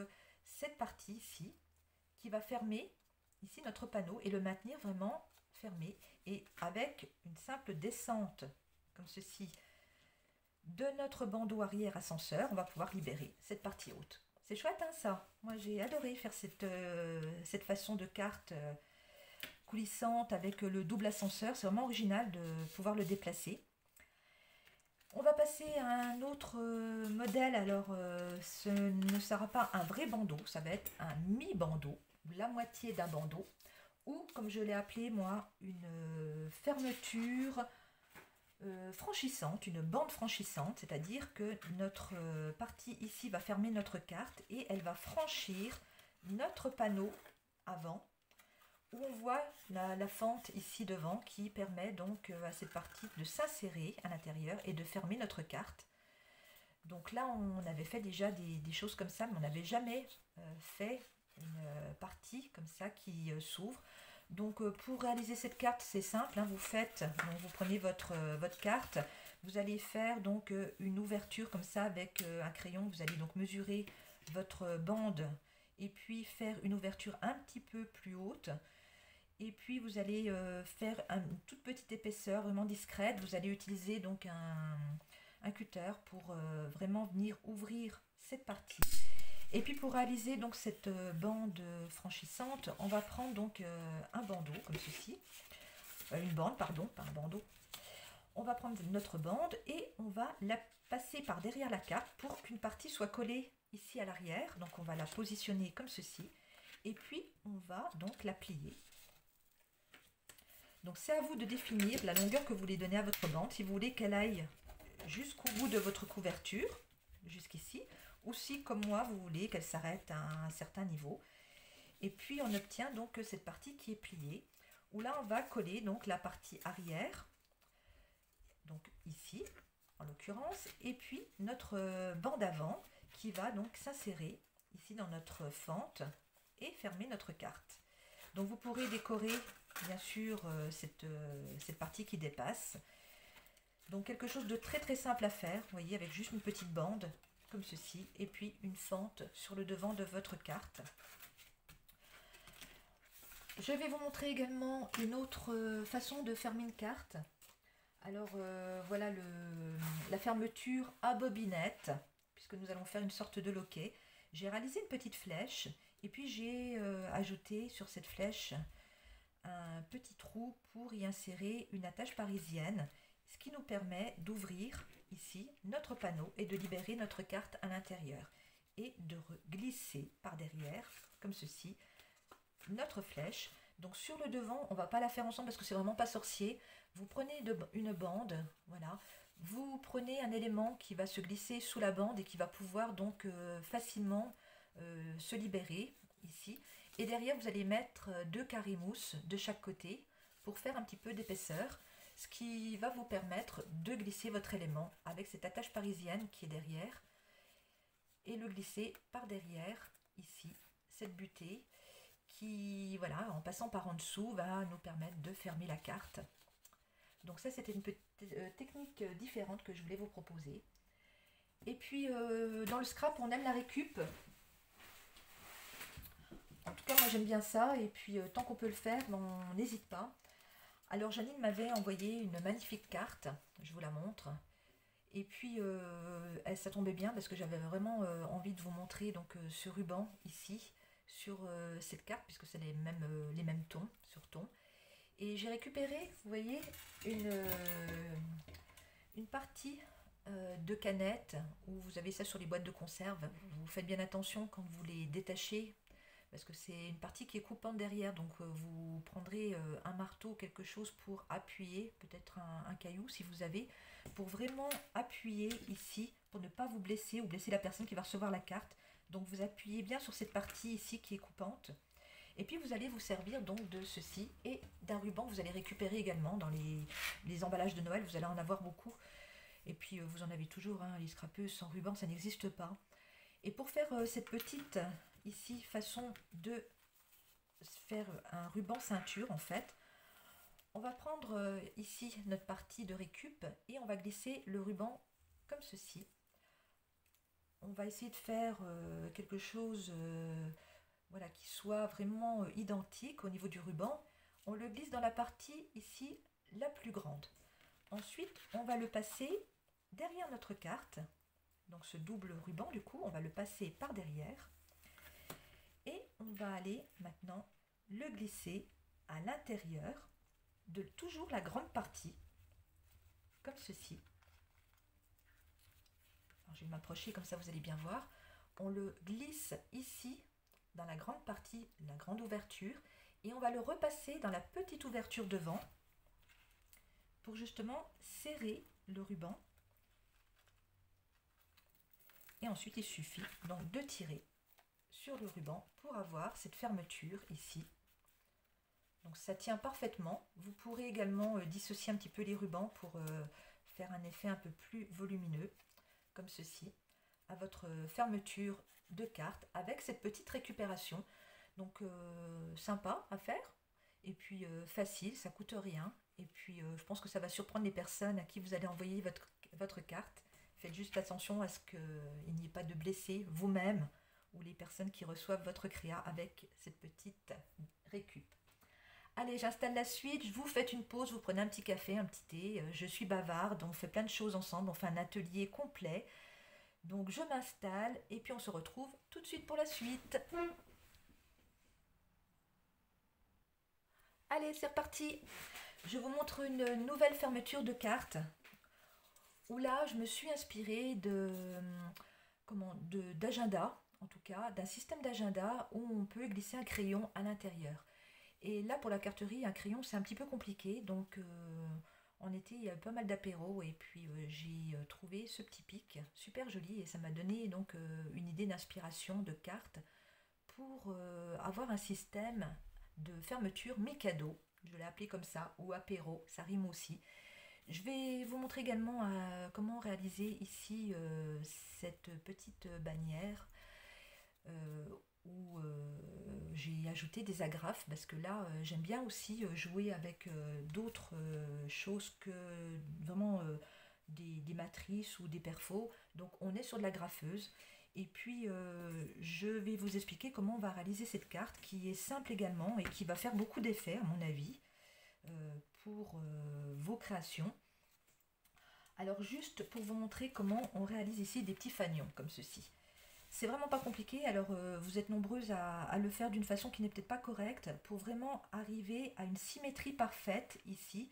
[SPEAKER 1] cette partie ici qui va fermer ici notre panneau et le maintenir vraiment fermer et avec une simple descente comme ceci de notre bandeau arrière ascenseur, on va pouvoir libérer cette partie haute. C'est chouette hein, ça. Moi j'ai adoré faire cette façon de carte coulissante avec le double ascenseur. C'est vraiment original de pouvoir le déplacer. On va passer à un autre modèle. Alors ce ne sera pas un vrai bandeau, ça va être un mi-bandeau, la moitié d'un bandeau, ou comme je l'ai appelé moi, une fermeture franchissante, une bande franchissante, c'est-à-dire que notre partie ici va fermer notre carte et elle va franchir notre panneau avant, où on voit la fente ici devant qui permet donc à cette partie de s'insérer à l'intérieur et de fermer notre carte. Donc là on avait fait déjà des choses comme ça, mais on n'avait jamais fait une partie comme ça qui s'ouvre. Donc pour réaliser cette carte c'est simple, hein, vous prenez votre carte, vous allez faire donc une ouverture comme ça avec un crayon, vous allez donc mesurer votre bande et puis faire une ouverture un petit peu plus haute. Et puis vous allez faire une toute petite épaisseur vraiment discrète. Vous allez utiliser donc un cutter pour vraiment venir ouvrir cette partie. Et puis pour réaliser donc cette bande franchissante, on va prendre donc un bandeau comme ceci. Une bande, pardon, pas un bandeau. On va prendre notre bande et on va la passer par derrière la carte pour qu'une partie soit collée ici à l'arrière. Donc on va la positionner comme ceci. Et puis on va donc la plier. Donc c'est à vous de définir la longueur que vous voulez donner à votre bande. Si vous voulez qu'elle aille jusqu'au bout de votre couverture, jusqu'ici, ou si comme moi vous voulez qu'elle s'arrête à un certain niveau. Et puis on obtient donc cette partie qui est pliée, où là on va coller donc la partie arrière, donc ici en l'occurrence, et puis notre bande avant qui va donc s'insérer ici dans notre fente et fermer notre carte. Donc vous pourrez décorer bien sûr cette partie qui dépasse. Donc quelque chose de très très simple à faire, vous voyez, avec juste une petite bande comme ceci et puis une fente sur le devant de votre carte. Je vais vous montrer également une autre façon de fermer une carte. Alors voilà la fermeture à bobinette, puisque nous allons faire une sorte de loquet. J'ai réalisé une petite flèche et puis j'ai ajouté sur cette flèche un petit trou pour y insérer une attache parisienne, ce qui nous permet d'ouvrir ici notre panneau et de libérer notre carte à l'intérieur et de glisser par derrière comme ceci notre flèche. Donc sur le devant, on va pas la faire ensemble parce que c'est vraiment pas sorcier. Vous prenez une bande, voilà, vous prenez un élément qui va se glisser sous la bande et qui va pouvoir donc facilement se libérer ici. Et derrière, vous allez mettre 2 carrés mousse de chaque côté pour faire un petit peu d'épaisseur, ce qui va vous permettre de glisser votre élément avec cette attache parisienne qui est derrière et le glisser par derrière ici, cette butée qui, voilà, en passant par en dessous, va nous permettre de fermer la carte. Donc ça, c'était une petite technique différente que je voulais vous proposer. Et puis, dans le scrap, on aime la récup. En tout cas, moi, j'aime bien ça. Et puis, tant qu'on peut le faire, on n'hésite pas. Alors, Janine m'avait envoyé une magnifique carte. Je vous la montre. Et puis, ça tombait bien parce que j'avais vraiment envie de vous montrer donc, ce ruban ici, sur cette carte, puisque c'est les mêmes tons, sur ton. Et j'ai récupéré, vous voyez, une partie de canettes, où vous avez ça sur les boîtes de conserve. Vous faites bien attention quand vous les détachez, parce que c'est une partie qui est coupante derrière, donc vous prendrez un marteau, quelque chose pour appuyer, peut-être un caillou si vous avez, pour vraiment appuyer ici, pour ne pas vous blesser ou blesser la personne qui va recevoir la carte. Donc vous appuyez bien sur cette partie ici qui est coupante. Et puis vous allez vous servir donc de ceci et d'un ruban que vous allez récupérer également dans les emballages de Noël. Vous allez en avoir beaucoup. Et puis vous en avez toujours, hein, les scrapeuses sans ruban, ça n'existe pas. Et pour faire cette petite ici façon de faire un ruban ceinture en fait, on va prendre ici notre partie de récup et on va glisser le ruban comme ceci. On va essayer de faire quelque chose voilà, qui soit vraiment identique au niveau du ruban. on le glisse dans la partie ici la plus grande. Ensuite, on va le passer derrière notre carte. Donc ce double ruban, du coup, on va le passer par derrière. Et on va aller maintenant le glisser à l'intérieur de toujours la grande partie, comme ceci. Alors, je vais m'approcher, comme ça vous allez bien voir. On le glisse ici, dans la grande partie, la grande ouverture, et on va le repasser dans la petite ouverture devant, pour justement serrer le ruban. Et ensuite, il suffit donc de tirer sur le ruban pour avoir cette fermeture ici. Donc ça tient parfaitement. Vous pourrez également dissocier un petit peu les rubans pour faire un effet un peu plus volumineux, comme ceci, à votre fermeture de carte avec cette petite récupération. Donc sympa à faire, et puis facile, ça coûte rien. Et puis je pense que ça va surprendre les personnes à qui vous allez envoyer votre carte. Faites juste attention à ce qu'il n'y ait pas de blessés vous-même ou les personnes qui reçoivent votre créa avec cette petite récup. Allez, j'installe la suite, vous faites une pause, vous prenez un petit café, un petit thé. Je suis bavarde, on fait plein de choses ensemble, on fait un atelier complet. Donc je m'installe et puis on se retrouve tout de suite pour la suite. Allez, c'est reparti. Je vous montre une nouvelle fermeture de carte où là, je me suis inspirée d'agenda, en tout cas, d'un système d'agenda où on peut glisser un crayon à l'intérieur. Et là, pour la carterie, un crayon, c'est un petit peu compliqué. Donc, en été, il y a pas mal d'apéros et puis j'ai trouvé ce petit pic super joli et ça m'a donné donc une idée d'inspiration de carte pour avoir un système de fermeture mi-cadeau. Je l'ai appelé comme ça, ou apéro, ça rime aussi. Je vais vous montrer également comment réaliser ici cette petite bannière où j'ai ajouté des agrafes parce que là j'aime bien aussi jouer avec d'autres choses que vraiment des matrices ou des perfos. Donc on est sur de la graffeuse et puis je vais vous expliquer comment on va réaliser cette carte qui est simple également et qui va faire beaucoup d'effets à mon avis pour vos créations. Alors juste pour vous montrer comment on réalise ici des petits fanions comme ceci. C'est vraiment pas compliqué, alors vous êtes nombreuses à le faire d'une façon qui n'est peut-être pas correcte pour vraiment arriver à une symétrie parfaite ici.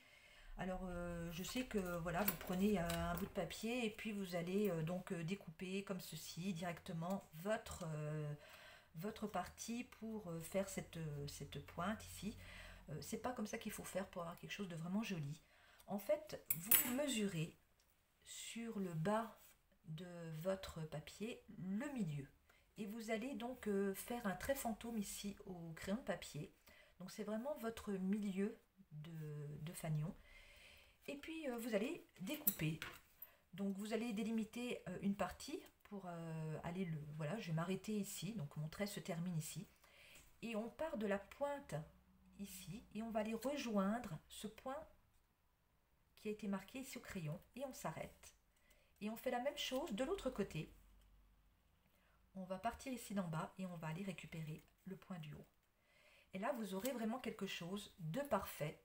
[SPEAKER 1] Alors je sais que voilà, vous prenez un bout de papier et puis vous allez donc découper comme ceci directement votre partie pour faire cette pointe ici. C'est pas comme ça qu'il faut faire pour avoir quelque chose de vraiment joli. En fait, vous mesurez sur le bas de votre papier le milieu et vous allez donc faire un trait fantôme ici au crayon de papier. Donc c'est vraiment votre milieu de fanion et puis vous allez découper. Donc vous allez délimiter une partie pour aller voilà, je vais m'arrêter ici, donc mon trait se termine ici et on part de la pointe ici et on va aller rejoindre ce point qui a été marqué ici au crayon et on s'arrête. Et on fait la même chose de l'autre côté. On va partir ici d'en bas et on va aller récupérer le point du haut. Et là, vous aurez vraiment quelque chose de parfait,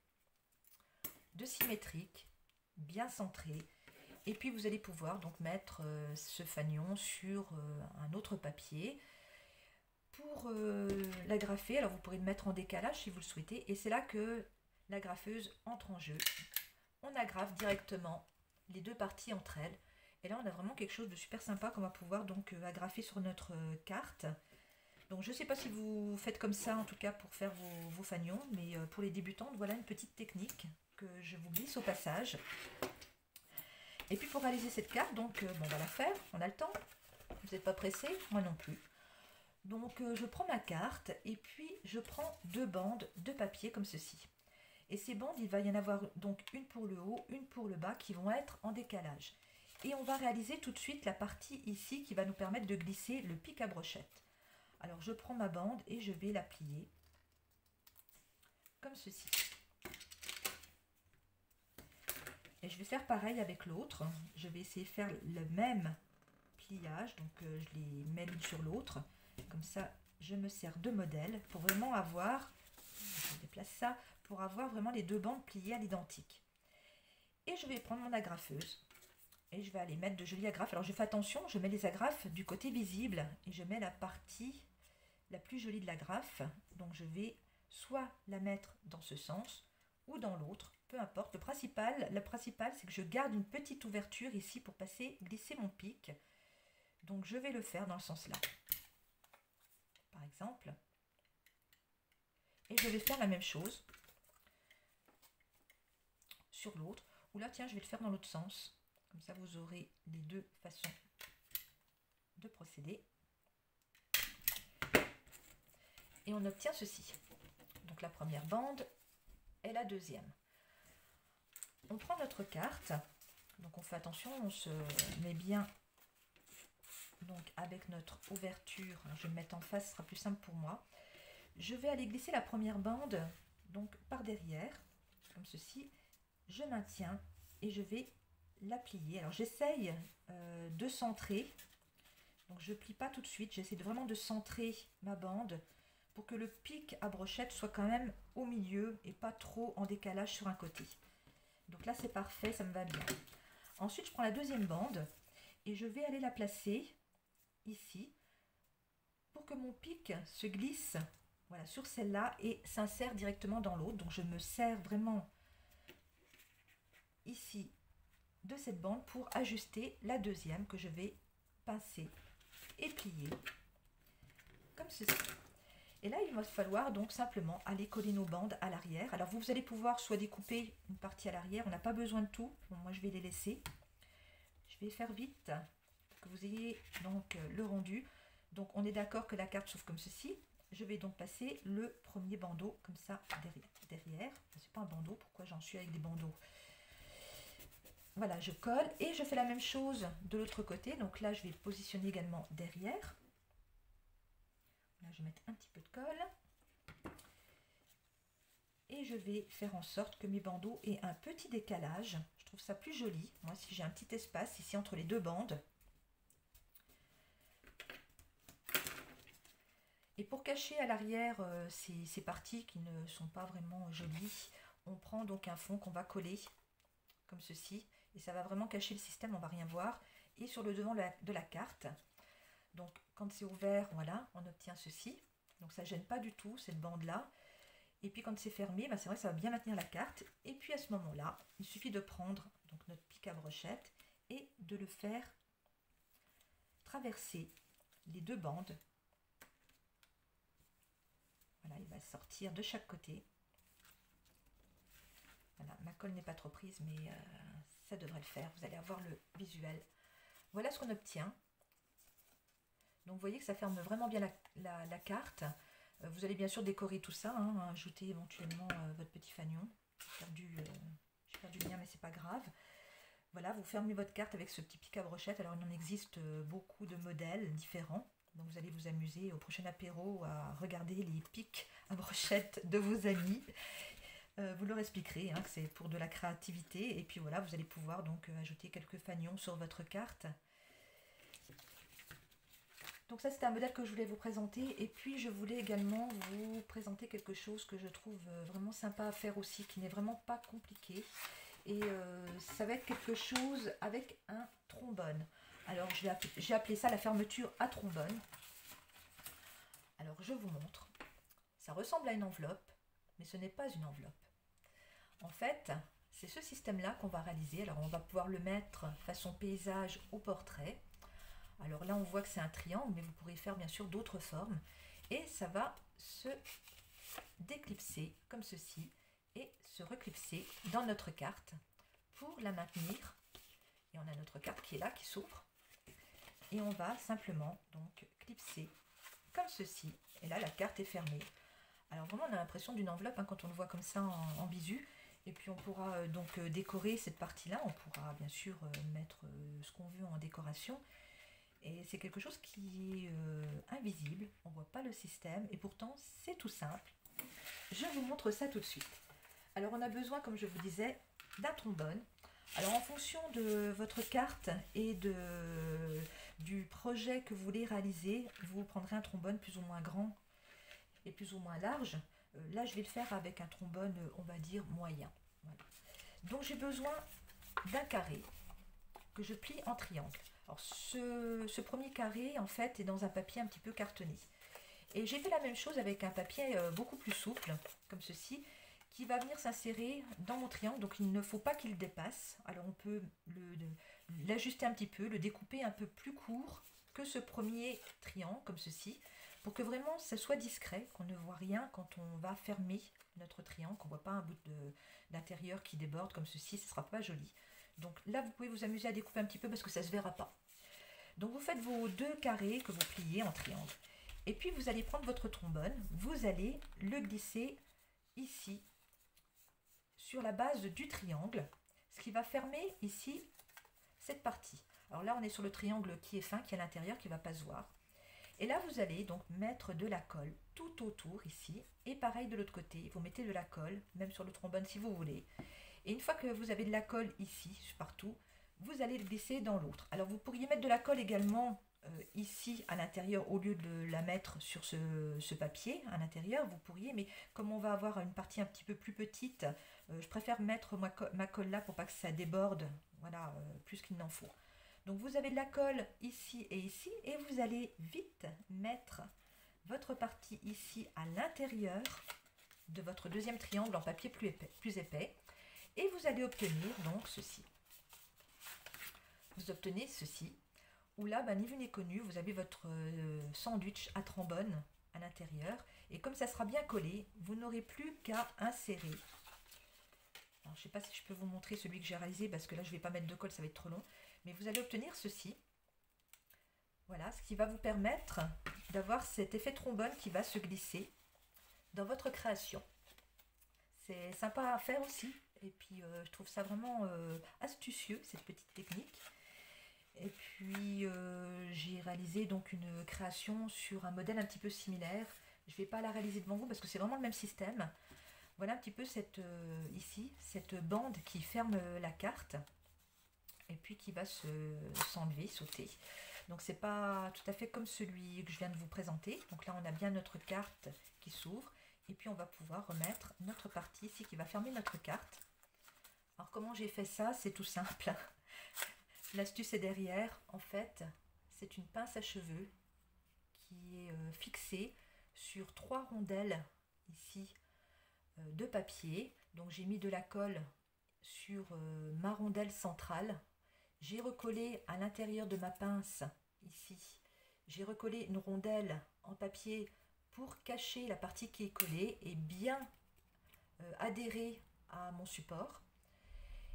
[SPEAKER 1] de symétrique, bien centré. Et puis, vous allez pouvoir donc mettre ce fanion sur un autre papier pour l'agrafer. Alors, vous pourrez le mettre en décalage si vous le souhaitez. Et c'est là que la graffeuse entre en jeu. On agrafe directement les deux parties entre elles. Et là, on a vraiment quelque chose de super sympa qu'on va pouvoir donc agrafer sur notre carte. Donc, je ne sais pas si vous faites comme ça, en tout cas, pour faire vos fanions. Mais pour les débutantes, voilà une petite technique que je vous glisse au passage. Et puis, pour réaliser cette carte, donc, on va la faire. On a le temps. Vous n'êtes pas pressé, moi non plus. Donc, je prends ma carte et puis je prends deux bandes de papier comme ceci. Et ces bandes, il va y en avoir donc une pour le haut, une pour le bas qui vont être en décalage. Et on va réaliser tout de suite la partie ici qui va nous permettre de glisser le pic à brochette. Alors je prends ma bande et je vais la plier comme ceci. Et je vais faire pareil avec l'autre. Je vais essayer de faire le même pliage. Donc je les mets l'une sur l'autre. Comme ça, je me sers de modèle pour vraiment avoir je déplace ça pour avoir vraiment les deux bandes pliées à l'identique. Et je vais prendre mon agrafeuse et je vais aller mettre de jolies agrafes. Alors je fais attention, je mets les agrafes du côté visible et je mets la partie la plus jolie de l'agrafe. Donc je vais soit la mettre dans ce sens ou dans l'autre, peu importe. Le principal c'est que je garde une petite ouverture ici pour glisser mon pic. Donc je vais le faire dans le sens là, par exemple. Et je vais faire la même chose sur l'autre. Ou là, tiens, je vais le faire dans l'autre sens. Comme ça, vous aurez les deux façons de procéder. Et on obtient ceci. Donc la première bande et la deuxième. On prend notre carte. Donc on fait attention, on se met bien donc avec notre ouverture. Je vais me mettre en face, ce sera plus simple pour moi. Je vais aller glisser la première bande donc par derrière, comme ceci. Je maintiens et je vais la plier. Alors j'essaye de centrer. Donc je ne plie pas tout de suite. J'essaie vraiment de centrer ma bande pour que le pic à brochette soit quand même au milieu et pas trop en décalage sur un côté. Donc là c'est parfait, ça me va bien. Ensuite je prends la deuxième bande et je vais aller la placer ici pour que mon pic se glisse, voilà, sur celle-là et s'insère directement dans l'autre. Donc je me sers vraiment ici de cette bande pour ajuster la deuxième que je vais pincer et plier comme ceci. Et là il va falloir donc simplement aller coller nos bandes à l'arrière. Alors vous allez pouvoir soit découper une partie à l'arrière, on n'a pas besoin de tout. Bon, moi je vais les laisser. Je vais faire vite pour que vous ayez donc le rendu. Donc on est d'accord que la carte s'ouvre comme ceci. Je vais donc passer le premier bandeau comme ça derrière. C'est pas un bandeau, pourquoi j'en suis avec des bandeaux? Voilà, je colle et je fais la même chose de l'autre côté. Donc là je vais positionner également derrière. Là je vais mettre un petit peu de colle. Et je vais faire en sorte que mes bandeaux aient un petit décalage. Je trouve ça plus joli. Moi, si j'ai un petit espace ici entre les deux bandes. Et pour cacher à l'arrière ces parties qui ne sont pas vraiment jolies, on prend donc un fond qu'on va coller comme ceci. Et ça va vraiment cacher le système, on ne va rien voir. Et sur le devant de la carte, donc quand c'est ouvert, voilà, on obtient ceci. Donc ça ne gêne pas du tout cette bande-là. Et puis quand c'est fermé, bah c'est vrai que ça va bien maintenir la carte. Et puis à ce moment-là, il suffit de prendre donc notre pic à brochette et de le faire traverser les deux bandes. Voilà, il va sortir de chaque côté. Voilà, ma colle n'est pas trop prise, mais ça devrait le faire. Vous allez avoir le visuel. Voilà ce qu'on obtient. Donc vous voyez que ça ferme vraiment bien la carte. Vous allez bien sûr décorer tout ça, hein, ajouter éventuellement votre petit fanion. J'ai perdu le mien, mais c'est pas grave. Voilà, vous fermez votre carte avec ce petit pic à brochette. Alors il en existe beaucoup de modèles différents. Donc vous allez vous amuser au prochain apéro à regarder les pics à brochette de vos amis. Vous leur expliquerez hein, que c'est pour de la créativité. Et puis voilà, vous allez pouvoir donc ajouter quelques fanions sur votre carte. Donc ça c'était un modèle que je voulais vous présenter. Et puis je voulais également vous présenter quelque chose que je trouve vraiment sympa à faire aussi, qui n'est vraiment pas compliqué. Et ça va être quelque chose avec un trombone. Alors j'ai appelé ça la fermeture à trombone. Alors je vous montre. Ça ressemble à une enveloppe, mais ce n'est pas une enveloppe. En fait, c'est ce système-là qu'on va réaliser. Alors on va pouvoir le mettre façon paysage ou portrait. Alors là on voit que c'est un triangle, mais vous pourrez faire bien sûr d'autres formes. Et ça va se déclipser comme ceci et se reclipser dans notre carte pour la maintenir. Et on a notre carte qui est là, qui s'ouvre. Et on va simplement donc clipser comme ceci. Et là la carte est fermée. Alors vraiment on a l'impression d'une enveloppe hein, quand on le voit comme ça en visu. Et puis on pourra donc décorer cette partie-là. On pourra bien sûr mettre ce qu'on veut en décoration. Et c'est quelque chose qui est invisible. On ne voit pas le système. Et pourtant c'est tout simple. Je vous montre ça tout de suite. Alors on a besoin, comme je vous disais, d'un trombone. Alors en fonction de votre carte et du projet que vous voulez réaliser, vous prendrez un trombone plus ou moins grand et plus ou moins large. Là, je vais le faire avec un trombone, on va dire, moyen. Voilà. Donc, j'ai besoin d'un carré que je plie en triangle. Alors, ce premier carré, en fait, est dans un papier un petit peu cartonné. Et j'ai fait la même chose avec un papier beaucoup plus souple, comme ceci, qui va venir s'insérer dans mon triangle. Donc, il ne faut pas qu'il dépasse. Alors, on peut l'ajuster un petit peu, le découper un peu plus court que ce premier triangle, comme ceci, pour que vraiment ça soit discret, qu'on ne voit rien quand on va fermer notre triangle, qu'on ne voit pas un bout d'intérieur qui déborde comme ceci, ce ne sera pas joli. Donc là, vous pouvez vous amuser à découper un petit peu parce que ça ne se verra pas. Donc vous faites vos deux carrés que vous pliez en triangle. Et puis vous allez prendre votre trombone, vous allez le glisser ici, sur la base du triangle, ce qui va fermer ici cette partie. Alors là, on est sur le triangle qui est fin, qui est à l'intérieur, qui ne va pas se voir. Et là, vous allez donc mettre de la colle tout autour ici. Et pareil de l'autre côté, vous mettez de la colle, même sur le trombone si vous voulez. Et une fois que vous avez de la colle ici, partout, vous allez le glisser dans l'autre. Alors vous pourriez mettre de la colle également ici à l'intérieur, au lieu de la mettre sur ce papier à l'intérieur, vous pourriez, mais comme on va avoir une partie un petit peu plus petite, je préfère mettre ma colle là pour pas que ça déborde, voilà, plus qu'il n'en faut. Donc vous avez de la colle ici, et vous allez vite mettre votre partie ici à l'intérieur de votre deuxième triangle en papier plus épais, et vous allez obtenir donc ceci. Vous obtenez ceci, où là, ni vu ni connu, vous avez votre sandwich à trombone à l'intérieur, et comme ça sera bien collé, vous n'aurez plus qu'à insérer. Alors, je ne sais pas si je peux vous montrer celui que j'ai réalisé, parce que là, je ne vais pas mettre de colle, ça va être trop long, mais vous allez obtenir ceci. Voilà, ce qui va vous permettre d'avoir cet effet trombone qui va se glisser dans votre création. C'est sympa à faire aussi, et puis je trouve ça vraiment astucieux, cette petite technique. Et puis j'ai réalisé donc une création sur un modèle un petit peu similaire. Je ne vais pas la réaliser devant vous parce que c'est vraiment le même système. Voilà un petit peu ici, cette bande qui ferme la carte et puis qui va s'enlever, sauter. Donc c'est pas tout à fait comme celui que je viens de vous présenter. Donc là on a bien notre carte qui s'ouvre et puis on va pouvoir remettre notre partie ici qui va fermer notre carte. Alors comment j'ai fait ça? C'est tout simple. L'astuce est derrière. En fait, c'est une pince à cheveux qui est fixée sur 3 rondelles ici de papier. Donc j'ai mis de la colle sur ma rondelle centrale. J'ai recollé à l'intérieur de ma pince ici. J'ai recollé une rondelle en papier pour cacher la partie qui est collée et bien adhérer à mon support.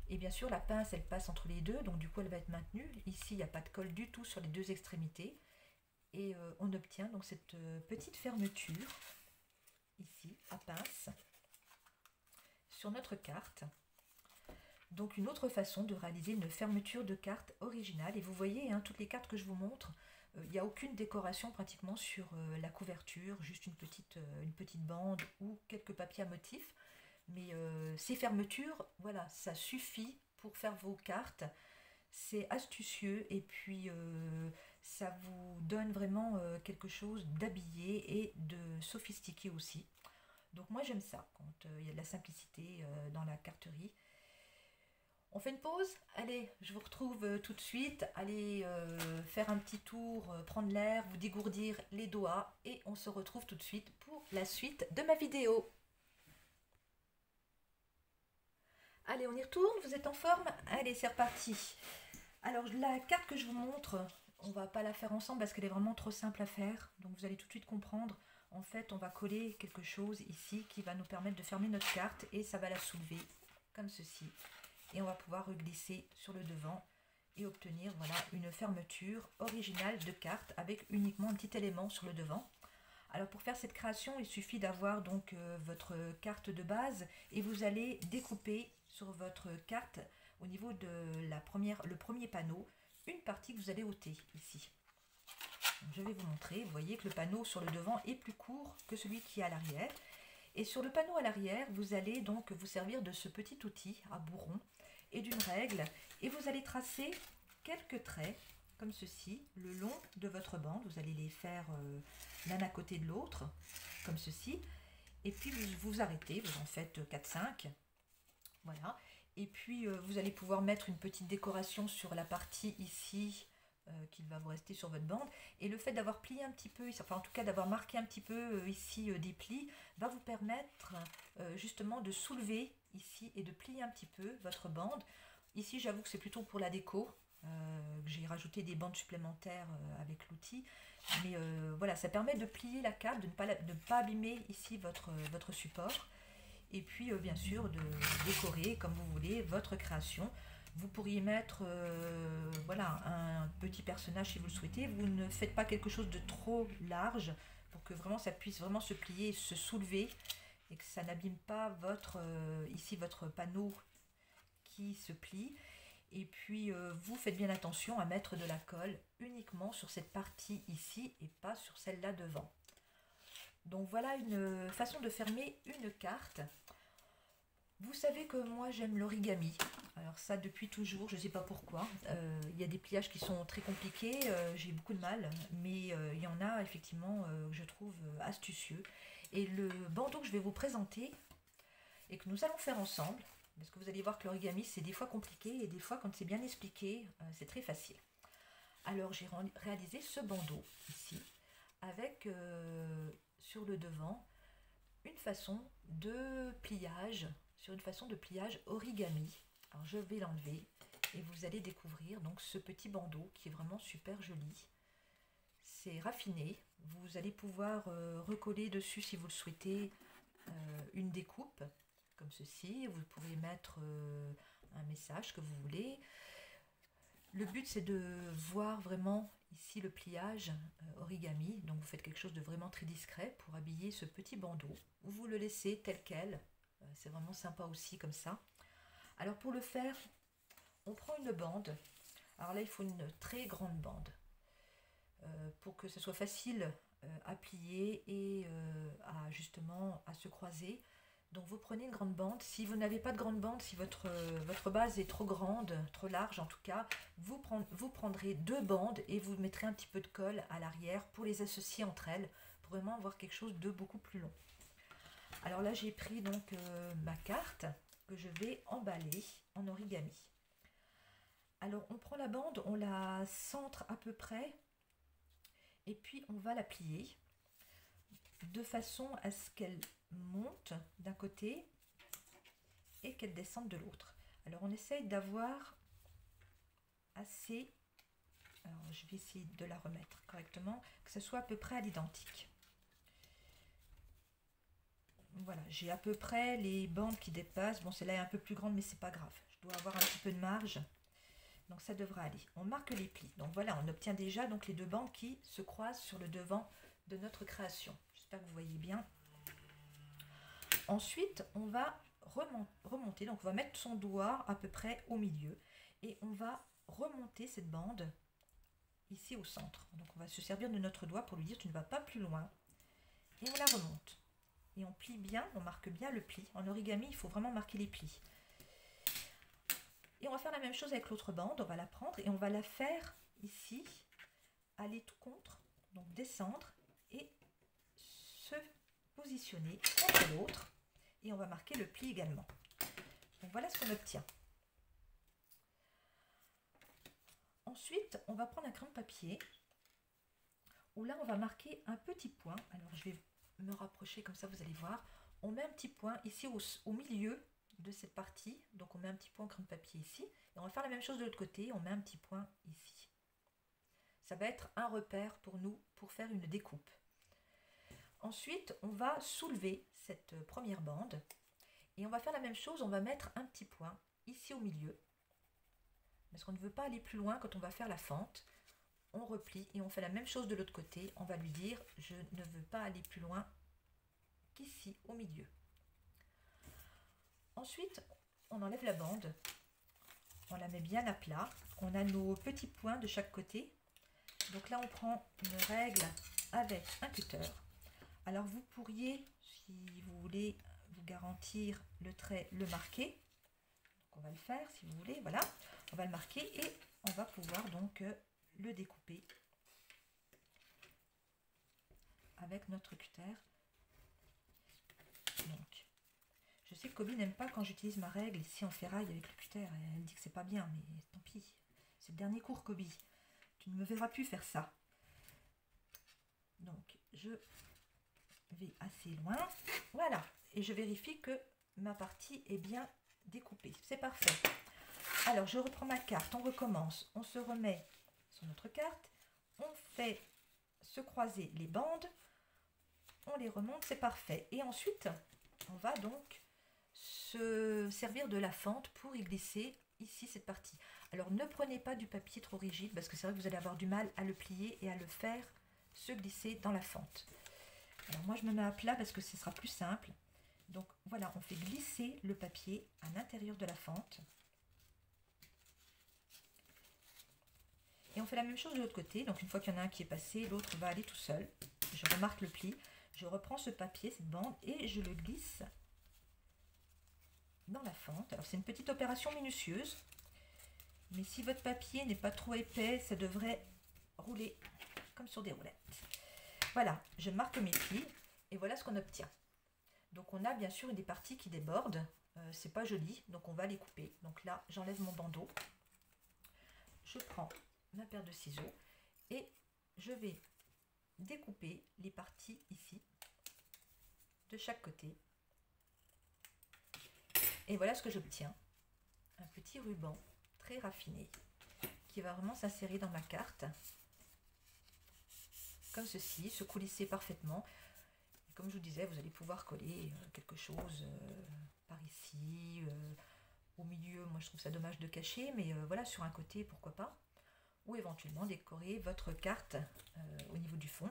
[SPEAKER 1] Et bien sûr, la pince, elle passe entre les deux, donc du coup, elle va être maintenue. Ici, il n'y a pas de colle du tout sur les deux extrémités. Et on obtient donc cette petite fermeture, ici, à pince, sur notre carte. Donc, une autre façon de réaliser une fermeture de carte originale. Et vous voyez, toutes les cartes que je vous montre, il n'y a aucune décoration pratiquement sur la couverture, juste une petite bande ou quelques papiers à motifs. Mais ces fermetures, voilà, ça suffit pour faire vos cartes. C'est astucieux et puis ça vous donne vraiment quelque chose d'habillé et de sophistiqué aussi. Donc moi j'aime ça, quand il y a de la simplicité dans la carterie. On fait une pause? Allez, je vous retrouve tout de suite. Allez faire un petit tour, prendre l'air, vous dégourdir les doigts. Et on se retrouve tout de suite pour la suite de ma vidéo. Allez, on y retourne, vous êtes en forme? Allez, c'est reparti. Alors, la carte que je vous montre, on va pas la faire ensemble parce qu'elle est vraiment trop simple à faire. Donc, vous allez tout de suite comprendre. En fait, on va coller quelque chose ici qui va nous permettre de fermer notre carte et ça va la soulever comme ceci. Et on va pouvoir reglisser sur le devant et obtenir voilà, une fermeture originale de carte avec uniquement un petit élément sur le devant. Alors pour faire cette création, il suffit d'avoir donc votre carte de base et vous allez découper sur votre carte au niveau de le premier panneau, une partie que vous allez ôter ici. Donc, je vais vous montrer, vous voyez que le panneau sur le devant est plus court que celui qui est à l'arrière. Et sur le panneau à l'arrière, vous allez donc vous servir de ce petit outil à bourron et d'une règle et vous allez tracer quelques traits comme ceci, le long de votre bande. Vous allez les faire l'un à côté de l'autre, comme ceci. Et puis vous arrêtez, vous en faites 4-5. Voilà. Et puis vous allez pouvoir mettre une petite décoration sur la partie ici qu'il va vous rester sur votre bande. Et le fait d'avoir plié un petit peu, enfin en tout cas d'avoir marqué un petit peu ici des plis, va vous permettre justement de soulever ici et de plier un petit peu votre bande. Ici j'avoue que c'est plutôt pour la déco, que j'ai rajouté des bandes supplémentaires avec l'outil. Mais voilà, ça permet de plier la cape, de ne pas abîmer ici votre support. Et puis bien sûr de décorer comme vous voulez votre création. Vous pourriez mettre voilà, un petit personnage si vous le souhaitez. Vous ne faites pas quelque chose de trop large pour que vraiment ça puisse vraiment se plier, se soulever et que ça n'abîme pas ici votre panneau qui se plie. Et puis vous faites bien attention à mettre de la colle uniquement sur cette partie ici et pas sur celle-là devant. Donc voilà une façon de fermer une carte. Vous savez que moi j'aime l'origami. Alors ça depuis toujours, je ne sais pas pourquoi. Il y a des pliages qui sont très compliqués, j'ai beaucoup de mal, mais il y en a effectivement que je trouve astucieux. Et le bandeau que je vais vous présenter et que nous allons faire ensemble, parce que vous allez voir que l'origami c'est des fois compliqué et des fois quand c'est bien expliqué, c'est très facile. Alors j'ai réalisé ce bandeau ici avec sur le devant une façon de pliage, sur une façon de pliage origami. Alors je vais l'enlever et vous allez découvrir donc ce petit bandeau qui est vraiment super joli. C'est raffiné, vous allez pouvoir recoller dessus si vous le souhaitez une découpe comme ceci. Vous pourrez mettre un message que vous voulez. Le but c'est de voir vraiment ici le pliage origami, donc vous faites quelque chose de vraiment très discret pour habiller ce petit bandeau. Vous le laissez tel quel, c'est vraiment sympa aussi comme ça. Alors pour le faire, on prend une bande. Alors là il faut une très grande bande pour que ce soit facile à plier et justement à se croiser. Donc vous prenez une grande bande. Si vous n'avez pas de grande bande, si votre base est trop grande, trop large en tout cas, vous prendrez deux bandes et vous mettrez un petit peu de colle à l'arrière pour les associer entre elles, pour vraiment avoir quelque chose de beaucoup plus long. Alors là j'ai pris donc ma carte que je vais emballer en origami. Alors on prend la bande, on la centre à peu près et puis on va la plier de façon à ce qu'elle monte d'un côté et qu'elle descende de l'autre. Alors on essaye d'avoir assez, alors je vais essayer de la remettre correctement, que ce soit à peu près à l'identique. Voilà, j'ai à peu près les bandes qui dépassent. Bon, celle-là est un peu plus grande, mais c'est pas grave. Je dois avoir un petit peu de marge. Donc ça devrait aller. On marque les plis. Donc voilà, on obtient déjà donc les deux bandes qui se croisent sur le devant de notre création. J'espère que vous voyez bien. Ensuite, on va remonter. Donc on va mettre son doigt à peu près au milieu. Et on va remonter cette bande ici au centre. Donc on va se servir de notre doigt pour lui dire tu ne vas pas plus loin. Et on la remonte. Et on plie bien, on marque bien le pli. En origami, il faut vraiment marquer les plis. Et on va faire la même chose avec l'autre bande. On va la prendre et on va la faire ici, aller tout contre, donc descendre et se positionner contre l'autre. Et on va marquer le pli également. Donc voilà ce qu'on obtient. Ensuite, on va prendre un crayon de papier où là, on va marquer un petit point. Alors, je vais me rapprocher comme ça, vous allez voir. On met un petit point ici au milieu de cette partie. Donc, on met un petit point en crayon de papier ici. Et on va faire la même chose de l'autre côté. On met un petit point ici. Ça va être un repère pour nous pour faire une découpe. Ensuite, on va soulever cette première bande. Et on va faire la même chose. On va mettre un petit point ici au milieu. Parce qu'on ne veut pas aller plus loin quand on va faire la fente. On replie et on fait la même chose de l'autre côté. On va lui dire je ne veux pas aller plus loin qu'ici au milieu. Ensuite, on enlève la bande. On la met bien à plat. On a nos petits points de chaque côté. Donc là, on prend une règle avec un cutter. Alors vous pourriez, si vous voulez vous garantir le trait, le marquer. Donc on va le faire si vous voulez. Voilà, on va le marquer et on va pouvoir donc le découper avec notre cutter sais que Kobe n'aime pas quand j'utilise ma règle ici en ferraille avec le cutter. Elle dit que c'est pas bien, mais tant pis. C'est le dernier cours, Kobe. Tu ne me verras plus faire ça. Donc, je vais assez loin. Voilà. Et je vérifie que ma partie est bien découpée. C'est parfait. Alors, je reprends ma carte. On recommence. On se remet sur notre carte. On fait se croiser les bandes. On les remonte. C'est parfait. Et ensuite, on va donc se servir de la fente pour y glisser ici cette partie. Alors, ne prenez pas du papier trop rigide parce que c'est vrai que vous allez avoir du mal à le plier et à le faire se glisser dans la fente. Alors moi je me mets à plat parce que ce sera plus simple. Donc voilà, on fait glisser le papier à l'intérieur de la fente. Et on fait la même chose de l'autre côté. Donc une fois qu'il y en a un qui est passé, l'autre va aller tout seul. Je remarque le pli. Je reprends ce papier, cette bande, et je le glisse dans la fente. Alors c'est une petite opération minutieuse. Mais si votre papier n'est pas trop épais, ça devrait rouler comme sur des roulettes. Voilà, je marque mes plis et voilà ce qu'on obtient. Donc on a bien sûr des parties qui débordent, c'est pas joli, donc on va les couper. Donc là, j'enlève mon bandeau, je prends ma paire de ciseaux et je vais découper les parties ici, de chaque côté. Et voilà ce que j'obtiens, un petit ruban très raffiné qui va vraiment s'insérer dans ma carte. Comme ceci, se coulisser parfaitement. Et comme je vous disais, vous allez pouvoir coller quelque chose par ici, au milieu. Moi, je trouve ça dommage de cacher, mais voilà, sur un côté, pourquoi pas. Ou éventuellement décorer votre carte au niveau du fond.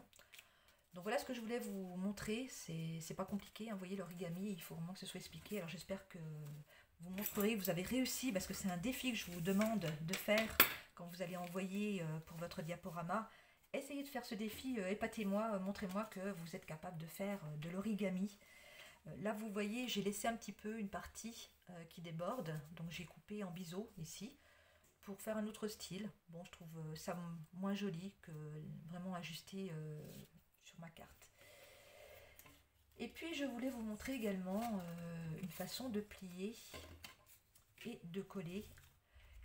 [SPEAKER 1] Donc voilà ce que je voulais vous montrer. C'est pas compliqué, hein. Vous voyez, l'origami, il faut vraiment que ce soit expliqué. Alors j'espère que vous montrerez, vous avez réussi, parce que c'est un défi que je vous demande de faire quand vous allez envoyer pour votre diaporama. Essayez de faire ce défi, épatez-moi, montrez-moi que vous êtes capable de faire de l'origami. Là, vous voyez, j'ai laissé un petit peu une partie qui déborde, donc j'ai coupé en biseau ici, pour faire un autre style. Bon, je trouve ça moins joli que vraiment ajusté sur ma carte. Et puis, je voulais vous montrer également une façon de plier et de coller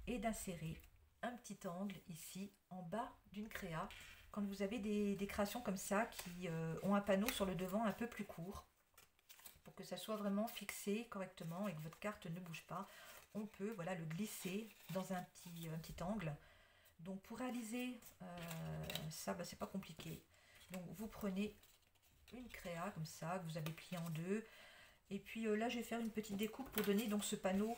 [SPEAKER 1] et d'insérer un petit angle ici en bas d'une créa. Quand vous avez des créations comme ça qui ont un panneau sur le devant un peu plus court, pour que ça soit vraiment fixé correctement et que votre carte ne bouge pas, on peut voilà, le glisser dans un petit angle. Donc pour réaliser ça, c'est pas compliqué. Donc vous prenez une créa comme ça, que vous avez plié en deux, et puis là je vais faire une petite découpe pour donner donc ce panneau.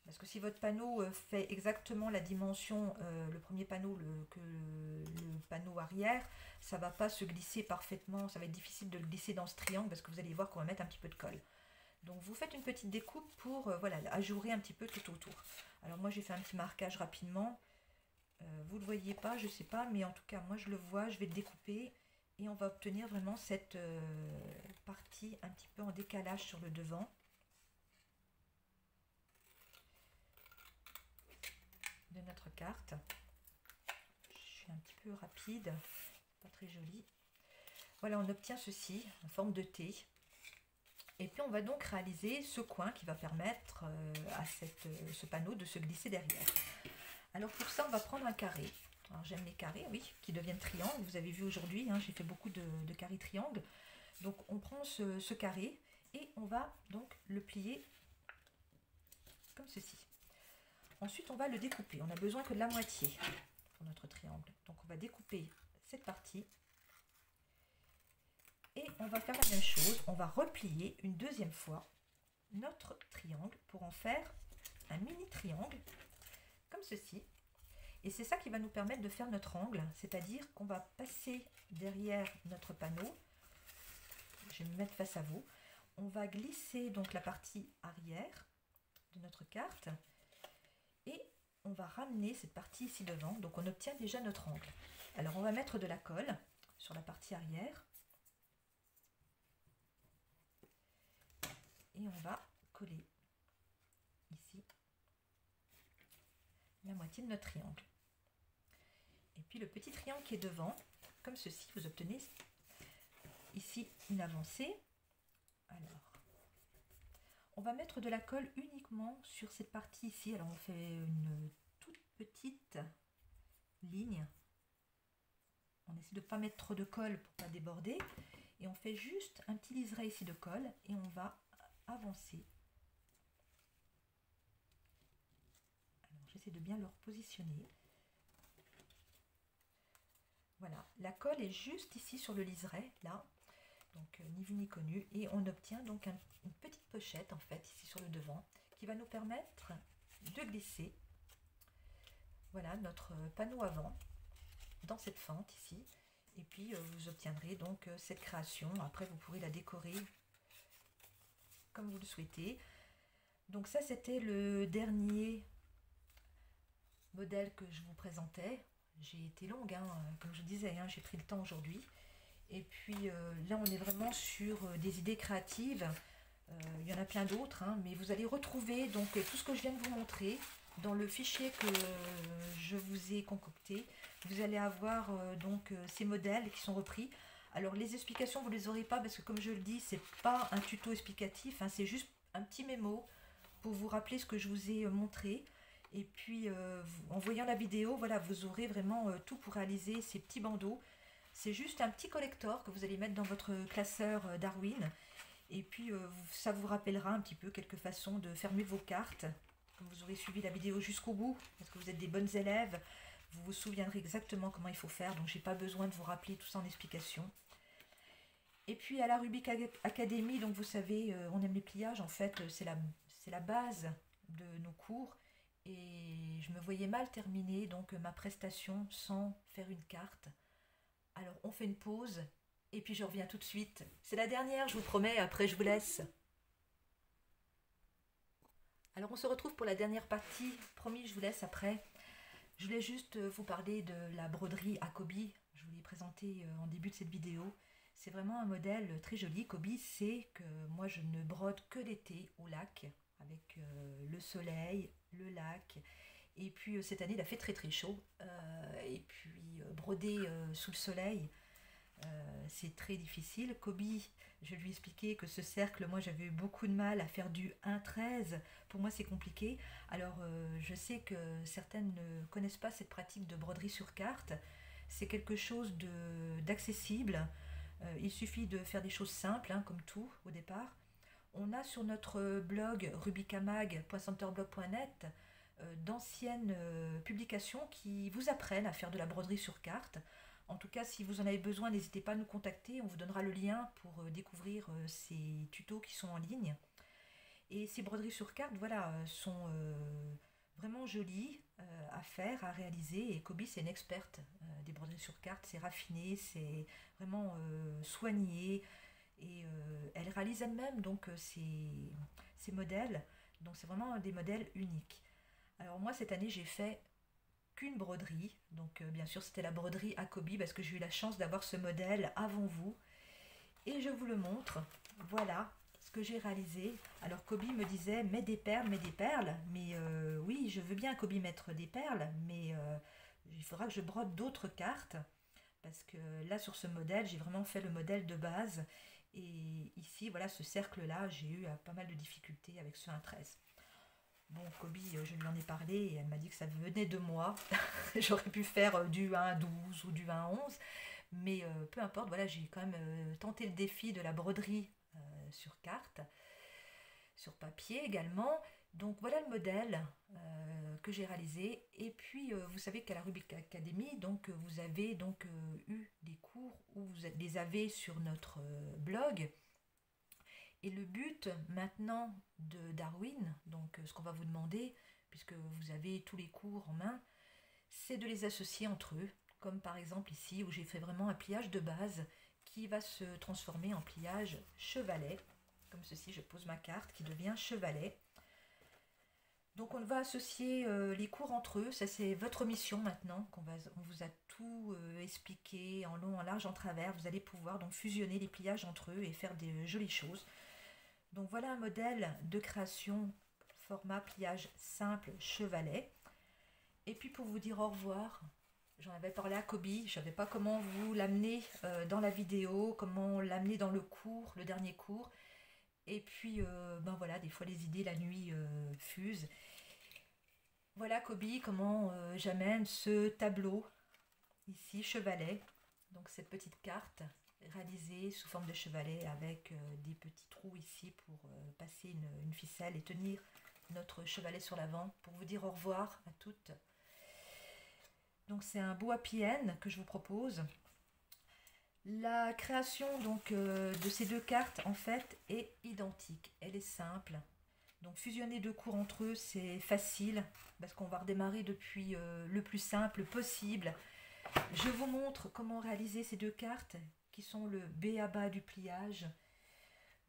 [SPEAKER 1] Parce que si votre panneau fait exactement la dimension, le premier panneau que le panneau arrière, ça ne va pas se glisser parfaitement, ça va être difficile de le glisser dans ce triangle parce que vous allez voir qu'on va mettre un petit peu de colle. Donc vous faites une petite découpe pour voilà, ajourer un petit peu tout autour. Alors moi j'ai fait un petit marquage rapidement, vous ne le voyez pas, je ne sais pas, mais en tout cas moi je le vois, je vais le découper et on va obtenir vraiment cette partie un petit peu en décalage sur le devant. De notre carte. Je suis un petit peu rapide, pas très joli. Voilà, on obtient ceci en forme de T. Et puis on va donc réaliser ce coin qui va permettre à ce panneau de se glisser derrière. Alors pour ça, on va prendre un carré. Alors j'aime les carrés, oui, qui deviennent triangles. Vous avez vu aujourd'hui, hein, j'ai fait beaucoup de carrés triangles. Donc on prend ce carré et on va donc le plier comme ceci. Ensuite, on va le découper. On n'a besoin que de la moitié pour notre triangle. Donc, on va découper cette partie. Et on va faire la même chose. On va replier une deuxième fois notre triangle pour en faire un mini triangle comme ceci. Et c'est ça qui va nous permettre de faire notre angle. C'est-à-dire qu'on va passer derrière notre panneau. Je vais me mettre face à vous. On va glisser donc la partie arrière de notre carte. Et on va ramener cette partie ici devant, donc on obtient déjà notre angle. Alors on va mettre de la colle sur la partie arrière. Et on va coller ici la moitié de notre triangle. Et puis le petit triangle qui est devant, comme ceci, vous obtenez ici une avancée. Alors, On va mettre de la colle uniquement sur cette partie ici. Alors on fait une toute petite ligne. On essaie de ne pas mettre trop de colle pour ne pas déborder. Et on fait juste un petit liseré ici de colle et on va avancer. Alors j'essaie de bien le repositionner. Voilà, la colle est juste ici sur le liseré, là. Donc ni vu ni connu. Et on obtient donc une petite pochette en fait ici sur le devant qui va nous permettre de glisser, voilà, notre panneau avant dans cette fente ici. Et puis vous obtiendrez donc cette création. Après vous pourrez la décorer comme vous le souhaitez. Donc ça c'était le dernier modèle que je vous présentais. J'ai été longue, hein, comme je disais, hein, j'ai pris le temps aujourd'hui. Et puis là on est vraiment sur des idées créatives. Il y en a plein d'autres, hein, mais vous allez retrouver donc tout ce que je viens de vous montrer dans le fichier que je vous ai concocté. Vous allez avoir donc ces modèles qui sont repris. Alors les explications vous les aurez pas parce que comme je le dis c'est pas un tuto explicatif, hein, c'est juste un petit mémo pour vous rappeler ce que je vous ai montré. Et puis en voyant la vidéo, voilà, vous aurez vraiment tout pour réaliser ces petits bandeaux. C'est juste un petit collector que vous allez mettre dans votre classeur Darwin. Et puis ça vous rappellera un petit peu quelques façons de fermer vos cartes. Comme vous aurez suivi la vidéo jusqu'au bout, parce que vous êtes des bonnes élèves, vous vous souviendrez exactement comment il faut faire. Donc j'ai pas besoin de vous rappeler tout ça en explication. Et puis à la Rubik Academy, donc vous savez, on aime les pliages. En fait, c'est la base de nos cours. Et je me voyais mal terminer donc ma prestation sans faire une carte. Alors on fait une pause et puis je reviens tout de suite. C'est la dernière, je vous promets, après je vous laisse. Alors on se retrouve pour la dernière partie, promis je vous laisse après. Je voulais juste vous parler de la broderie à Kobi. Je vous l'ai présenté en début de cette vidéo. C'est vraiment un modèle très joli. Kobi, c'est que moi je ne brode que l'été au lac, avec le soleil, le lac. Et puis cette année il a fait très très chaud. Et puis broder sous le soleil, c'est très difficile. Kobi, je lui ai expliqué que ce cercle, moi j'avais eu beaucoup de mal à faire du 1,13. Pour moi c'est compliqué. Alors je sais que certaines ne connaissent pas cette pratique de broderie sur carte. C'est quelque chose d'accessible. Il suffit de faire des choses simples, hein, comme tout au départ. On a sur notre blog rubikamag.centerblog.net d'anciennes publications qui vous apprennent à faire de la broderie sur carte. En tout cas, si vous en avez besoin, n'hésitez pas à nous contacter. On vous donnera le lien pour découvrir ces tutos qui sont en ligne. Et ces broderies sur carte, voilà, sont vraiment jolies à faire, à réaliser. Et Kobi, c'est une experte des broderies sur carte. C'est raffiné, c'est vraiment soigné. Et elle réalise elle-même donc ces modèles. Donc c'est vraiment des modèles uniques. Alors moi, cette année, j'ai fait qu'une broderie. Donc bien sûr, c'était la broderie à Kobi parce que j'ai eu la chance d'avoir ce modèle avant vous. Et je vous le montre. Voilà ce que j'ai réalisé. Alors Kobi me disait, mets des perles, mets des perles. Mais oui, je veux bien Kobi mettre des perles, mais il faudra que je brode d'autres cartes. Parce que là, sur ce modèle, j'ai vraiment fait le modèle de base. Et ici, voilà, ce cercle-là, j'ai eu pas mal de difficultés avec ce 1,13. Bon, Kobi, je lui en ai parlé et elle m'a dit que ça venait de moi. J'aurais pu faire du 1,12 ou du 1,11. Mais peu importe, voilà, j'ai quand même tenté le défi de la broderie sur carte, sur papier également. Donc voilà le modèle que j'ai réalisé. Et puis vous savez qu'à la Rubik Academy, donc vous avez donc eu des cours où vous les avez sur notre blog. Et le but maintenant de Darwin, donc ce qu'on va vous demander, puisque vous avez tous les cours en main, c'est de les associer entre eux, comme par exemple ici où j'ai fait vraiment un pliage de base qui va se transformer en pliage chevalet. Comme ceci, je pose ma carte qui devient chevalet. Donc on va associer les cours entre eux, ça c'est votre mission maintenant, on vous a tout expliqué en long, en large, en travers. Vous allez pouvoir donc fusionner les pliages entre eux et faire des jolies choses. Donc voilà un modèle de création format pliage simple chevalet. Et puis pour vous dire au revoir, j'en avais parlé à Kobi, je ne savais pas comment vous l'amener dans la vidéo, comment l'amener dans le cours, le dernier cours. Et puis, ben voilà, des fois les idées la nuit fusent. Voilà, Kobe, comment j'amène ce tableau ici, chevalet. Donc cette petite carte réalisée sous forme de chevalet avec des petits trous ici pour passer une ficelle et tenir notre chevalet sur l'avant pour vous dire au revoir à toutes. Donc c'est un beau happy end que je vous propose. La création donc de ces deux cartes en fait est identique, elle est simple. Donc fusionner deux cours entre eux c'est facile parce qu'on va redémarrer depuis le plus simple possible. Je vous montre comment réaliser ces deux cartes qui sont le b.a-ba du pliage.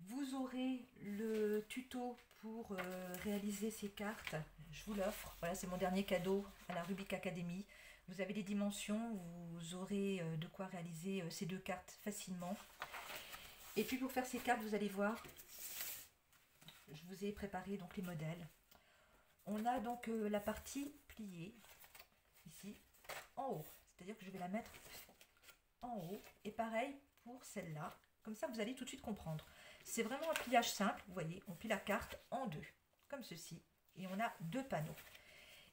[SPEAKER 1] Vous aurez le tuto pour réaliser ces cartes, je vous l'offre. Voilà, c'est mon dernier cadeau à la Rubik Academy. Vous avez les dimensions, vous aurez de quoi réaliser ces deux cartes facilement. Et puis pour faire ces cartes, vous allez voir, je vous ai préparé donc les modèles. On a donc la partie pliée, ici, en haut. C'est-à-dire que je vais la mettre en haut. Et pareil pour celle-là. Comme ça, vous allez tout de suite comprendre. C'est vraiment un pliage simple. Vous voyez, on plie la carte en deux, comme ceci. Et on a deux panneaux.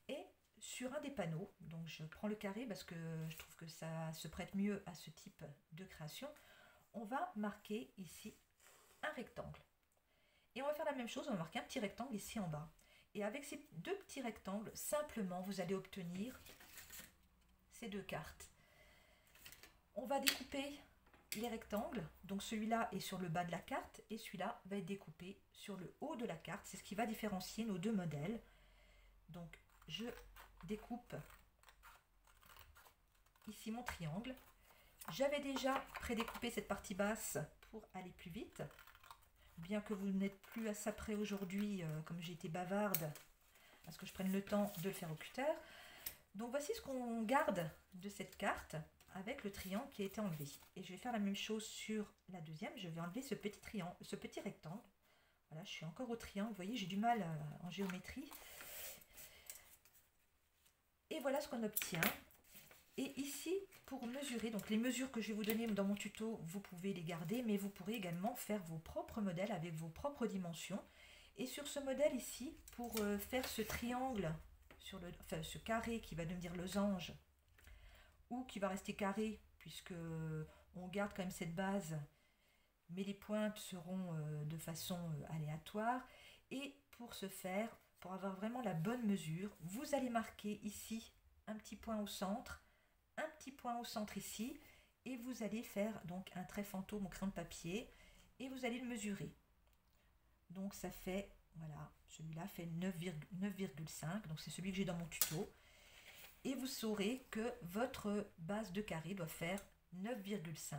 [SPEAKER 1] Et sur un des panneaux, donc je prends le carré parce que je trouve que ça se prête mieux à ce type de création, on va marquer ici un rectangle. Et on va faire la même chose, on va marquer un petit rectangle ici en bas. Et avec ces deux petits rectangles, simplement, vous allez obtenir ces deux cartes. On va découper les rectangles, donc celui-là est sur le bas de la carte et celui-là va être découpé sur le haut de la carte. C'est ce qui va différencier nos deux modèles. Donc je découpe ici mon triangle. J'avais déjà prédécoupé cette partie basse pour aller plus vite, bien que vous n'êtes plus à ça près aujourd'hui, comme j'ai été bavarde, à ce que je prenne le temps de le faire au cutter. Donc voici ce qu'on garde de cette carte avec le triangle qui a été enlevé. Et je vais faire la même chose sur la deuxième. Je vais enlever ce petit triangle, ce petit rectangle. Voilà, je suis encore au triangle. Vous voyez, j'ai du mal en géométrie. Et voilà ce qu'on obtient. Et ici, pour mesurer, donc les mesures que je vais vous donner dans mon tuto, vous pouvez les garder, mais vous pourrez également faire vos propres modèles avec vos propres dimensions. Et sur ce modèle ici, pour faire ce triangle, enfin ce carré qui va devenir losange, ou qui va rester carré, puisque on garde quand même cette base, mais les pointes seront de façon aléatoire. Et pour ce faire, pour avoir vraiment la bonne mesure, vous allez marquer ici un petit point au centre, un petit point au centre ici, et vous allez faire donc un trait fantôme au crayon de papier, et vous allez le mesurer. Donc ça fait, voilà, celui-là fait 9,5, donc c'est celui que j'ai dans mon tuto. Et vous saurez que votre base de carré doit faire 9,5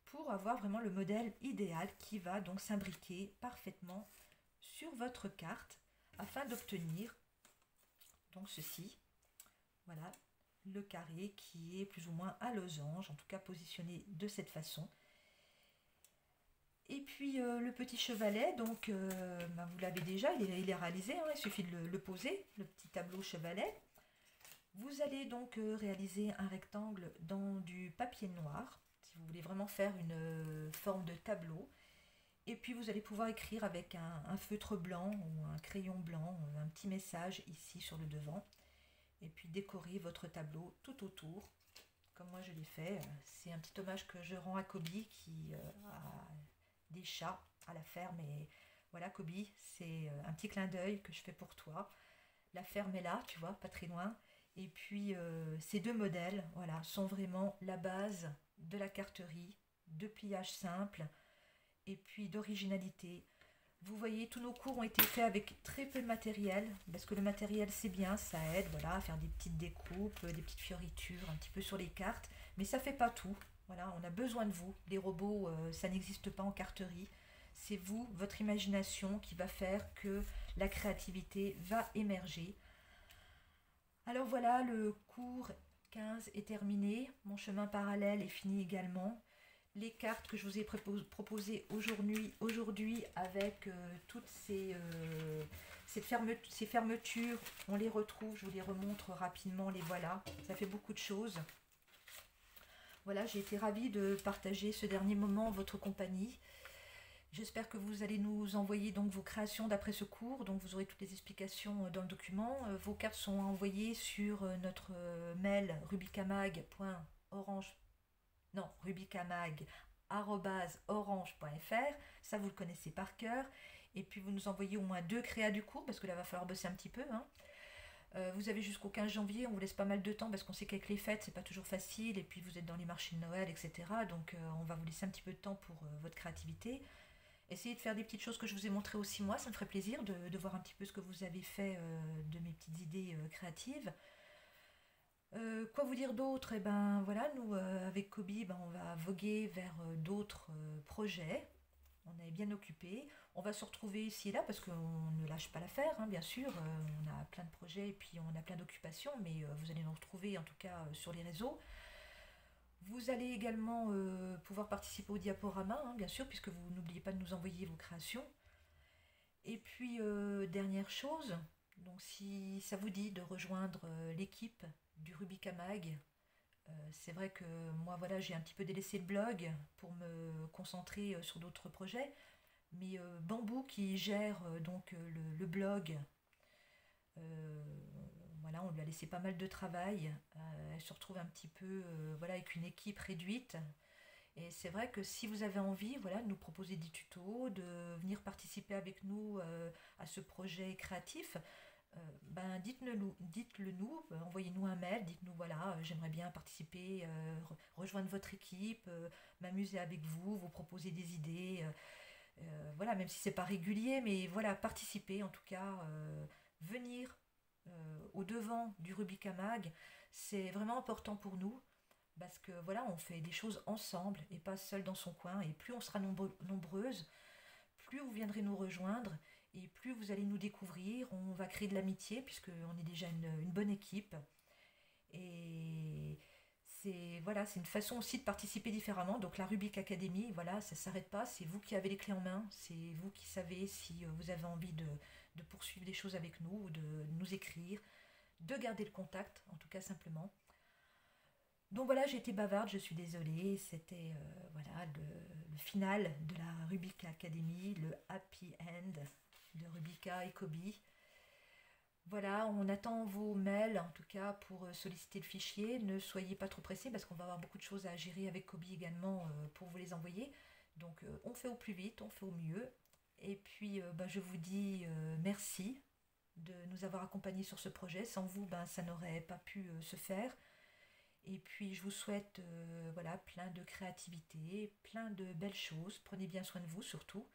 [SPEAKER 1] pour avoir vraiment le modèle idéal qui va donc s'imbriquer parfaitement sur votre carte afin d'obtenir donc ceci. Voilà, le carré qui est plus ou moins à losange, en tout cas positionné de cette façon. Et puis le petit chevalet, donc ben vous l'avez déjà, il est réalisé, hein, il suffit de le poser, le petit tableau chevalet. Vous allez donc réaliser un rectangle dans du papier noir, si vous voulez vraiment faire une forme de tableau. Et puis vous allez pouvoir écrire avec un feutre blanc ou un crayon blanc, un petit message ici sur le devant. Et puis décorer votre tableau tout autour, comme moi je l'ai fait. C'est un petit hommage que je rends à Kobe qui a des chats à la ferme. Et voilà Kobe, c'est un petit clin d'œil que je fais pour toi. La ferme est là, tu vois, pas très loin. Et puis ces deux modèles, voilà, sont vraiment la base de la carterie, de pliage simple et puis d'originalité. Vous voyez, tous nos cours ont été faits avec très peu de matériel, parce que le matériel c'est bien, ça aide voilà, à faire des petites découpes, des petites fioritures un petit peu sur les cartes, mais ça fait pas tout. Voilà, on a besoin de vous. Les robots, ça n'existe pas en carterie. C'est vous, votre imagination qui va faire que la créativité va émerger. Alors voilà, le cours 15 est terminé, mon chemin parallèle est fini également. Les cartes que je vous ai proposées aujourd'hui avec toutes ces fermetures, on les retrouve, je vous les remontre rapidement, les voilà, ça fait beaucoup de choses. Voilà, j'ai été ravie de partager ce dernier moment en votre compagnie. J'espère que vous allez nous envoyer donc vos créations d'après ce cours. Donc vous aurez toutes les explications dans le document. Vos cartes sont envoyées sur notre mail rubicamag.orange. Non, rubicamag@orange.fr. Ça vous le connaissez par cœur. Et puis vous nous envoyez au moins 2 créas du cours parce que là va falloir bosser un petit peu, hein. Vous avez jusqu'au 15 janvier, on vous laisse pas mal de temps parce qu'on sait qu'avec les fêtes c'est pas toujours facile et puis vous êtes dans les marchés de Noël, etc. Donc on va vous laisser un petit peu de temps pour votre créativité. Essayez de faire des petites choses que je vous ai montrées aussi moi, ça me ferait plaisir de voir un petit peu ce que vous avez fait de mes petites idées créatives. Quoi vous dire d'autre? Eh ben voilà, nous avec Kobe, ben, on va voguer vers d'autres projets. On est bien occupé. On va se retrouver ici et là parce qu'on ne lâche pas l'affaire, hein, bien sûr. On a plein de projets et puis on a plein d'occupations, mais vous allez nous retrouver en tout cas sur les réseaux. Vous allez également pouvoir participer au diaporama, hein, bien sûr, puisque vous n'oubliez pas de nous envoyer vos créations. Et puis, dernière chose, donc si ça vous dit de rejoindre l'équipe du Rubika Mag, c'est vrai que moi, voilà, j'ai un petit peu délaissé le blog pour me concentrer sur d'autres projets, mais Bambou qui gère donc le blog, euh, voilà, on lui a laissé pas mal de travail. Elle se retrouve un petit peu voilà, avec une équipe réduite. Et c'est vrai que si vous avez envie voilà, de nous proposer des tutos, de venir participer avec nous à ce projet créatif, ben dites-le nous, envoyez-nous un mail, dites-nous voilà, j'aimerais bien participer, rejoindre votre équipe, m'amuser avec vous, vous proposer des idées, voilà, même si c'est pas régulier, mais voilà, participer en tout cas, venir au devant du Rubika Mag, c'est vraiment important pour nous parce que voilà, on fait des choses ensemble et pas seul dans son coin. Et plus on sera nombreuses, plus vous viendrez nous rejoindre et plus vous allez nous découvrir. On va créer de l'amitié puisqu'on est déjà une bonne équipe. Et c'est voilà, c'est une façon aussi de participer différemment. Donc la Rubik Academy, voilà, ça ne s'arrête pas. C'est vous qui avez les clés en main. C'est vous qui savez si vous avez envie de poursuivre des choses avec nous ou de nous écrire, de garder le contact, en tout cas simplement. Donc voilà, j'ai été bavarde, je suis désolée. C'était voilà le final de la Rubika Academy, le happy end de Rubika et Kobe. Voilà, on attend vos mails en tout cas pour solliciter le fichier. Ne soyez pas trop pressés parce qu'on va avoir beaucoup de choses à gérer avec Kobe également pour vous les envoyer. Donc on fait au plus vite, on fait au mieux. Et puis ben, je vous dis merci de nous avoir accompagnés sur ce projet. Sans vous, ben, ça n'aurait pas pu se faire. Et puis je vous souhaite voilà, plein de créativité, plein de belles choses. Prenez bien soin de vous surtout.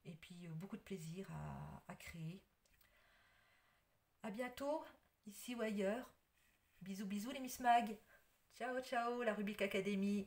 [SPEAKER 1] Et puis beaucoup de plaisir à créer. À bientôt, ici ou ailleurs. Bisous bisous les Miss Mag. Ciao ciao la Rubik Academy.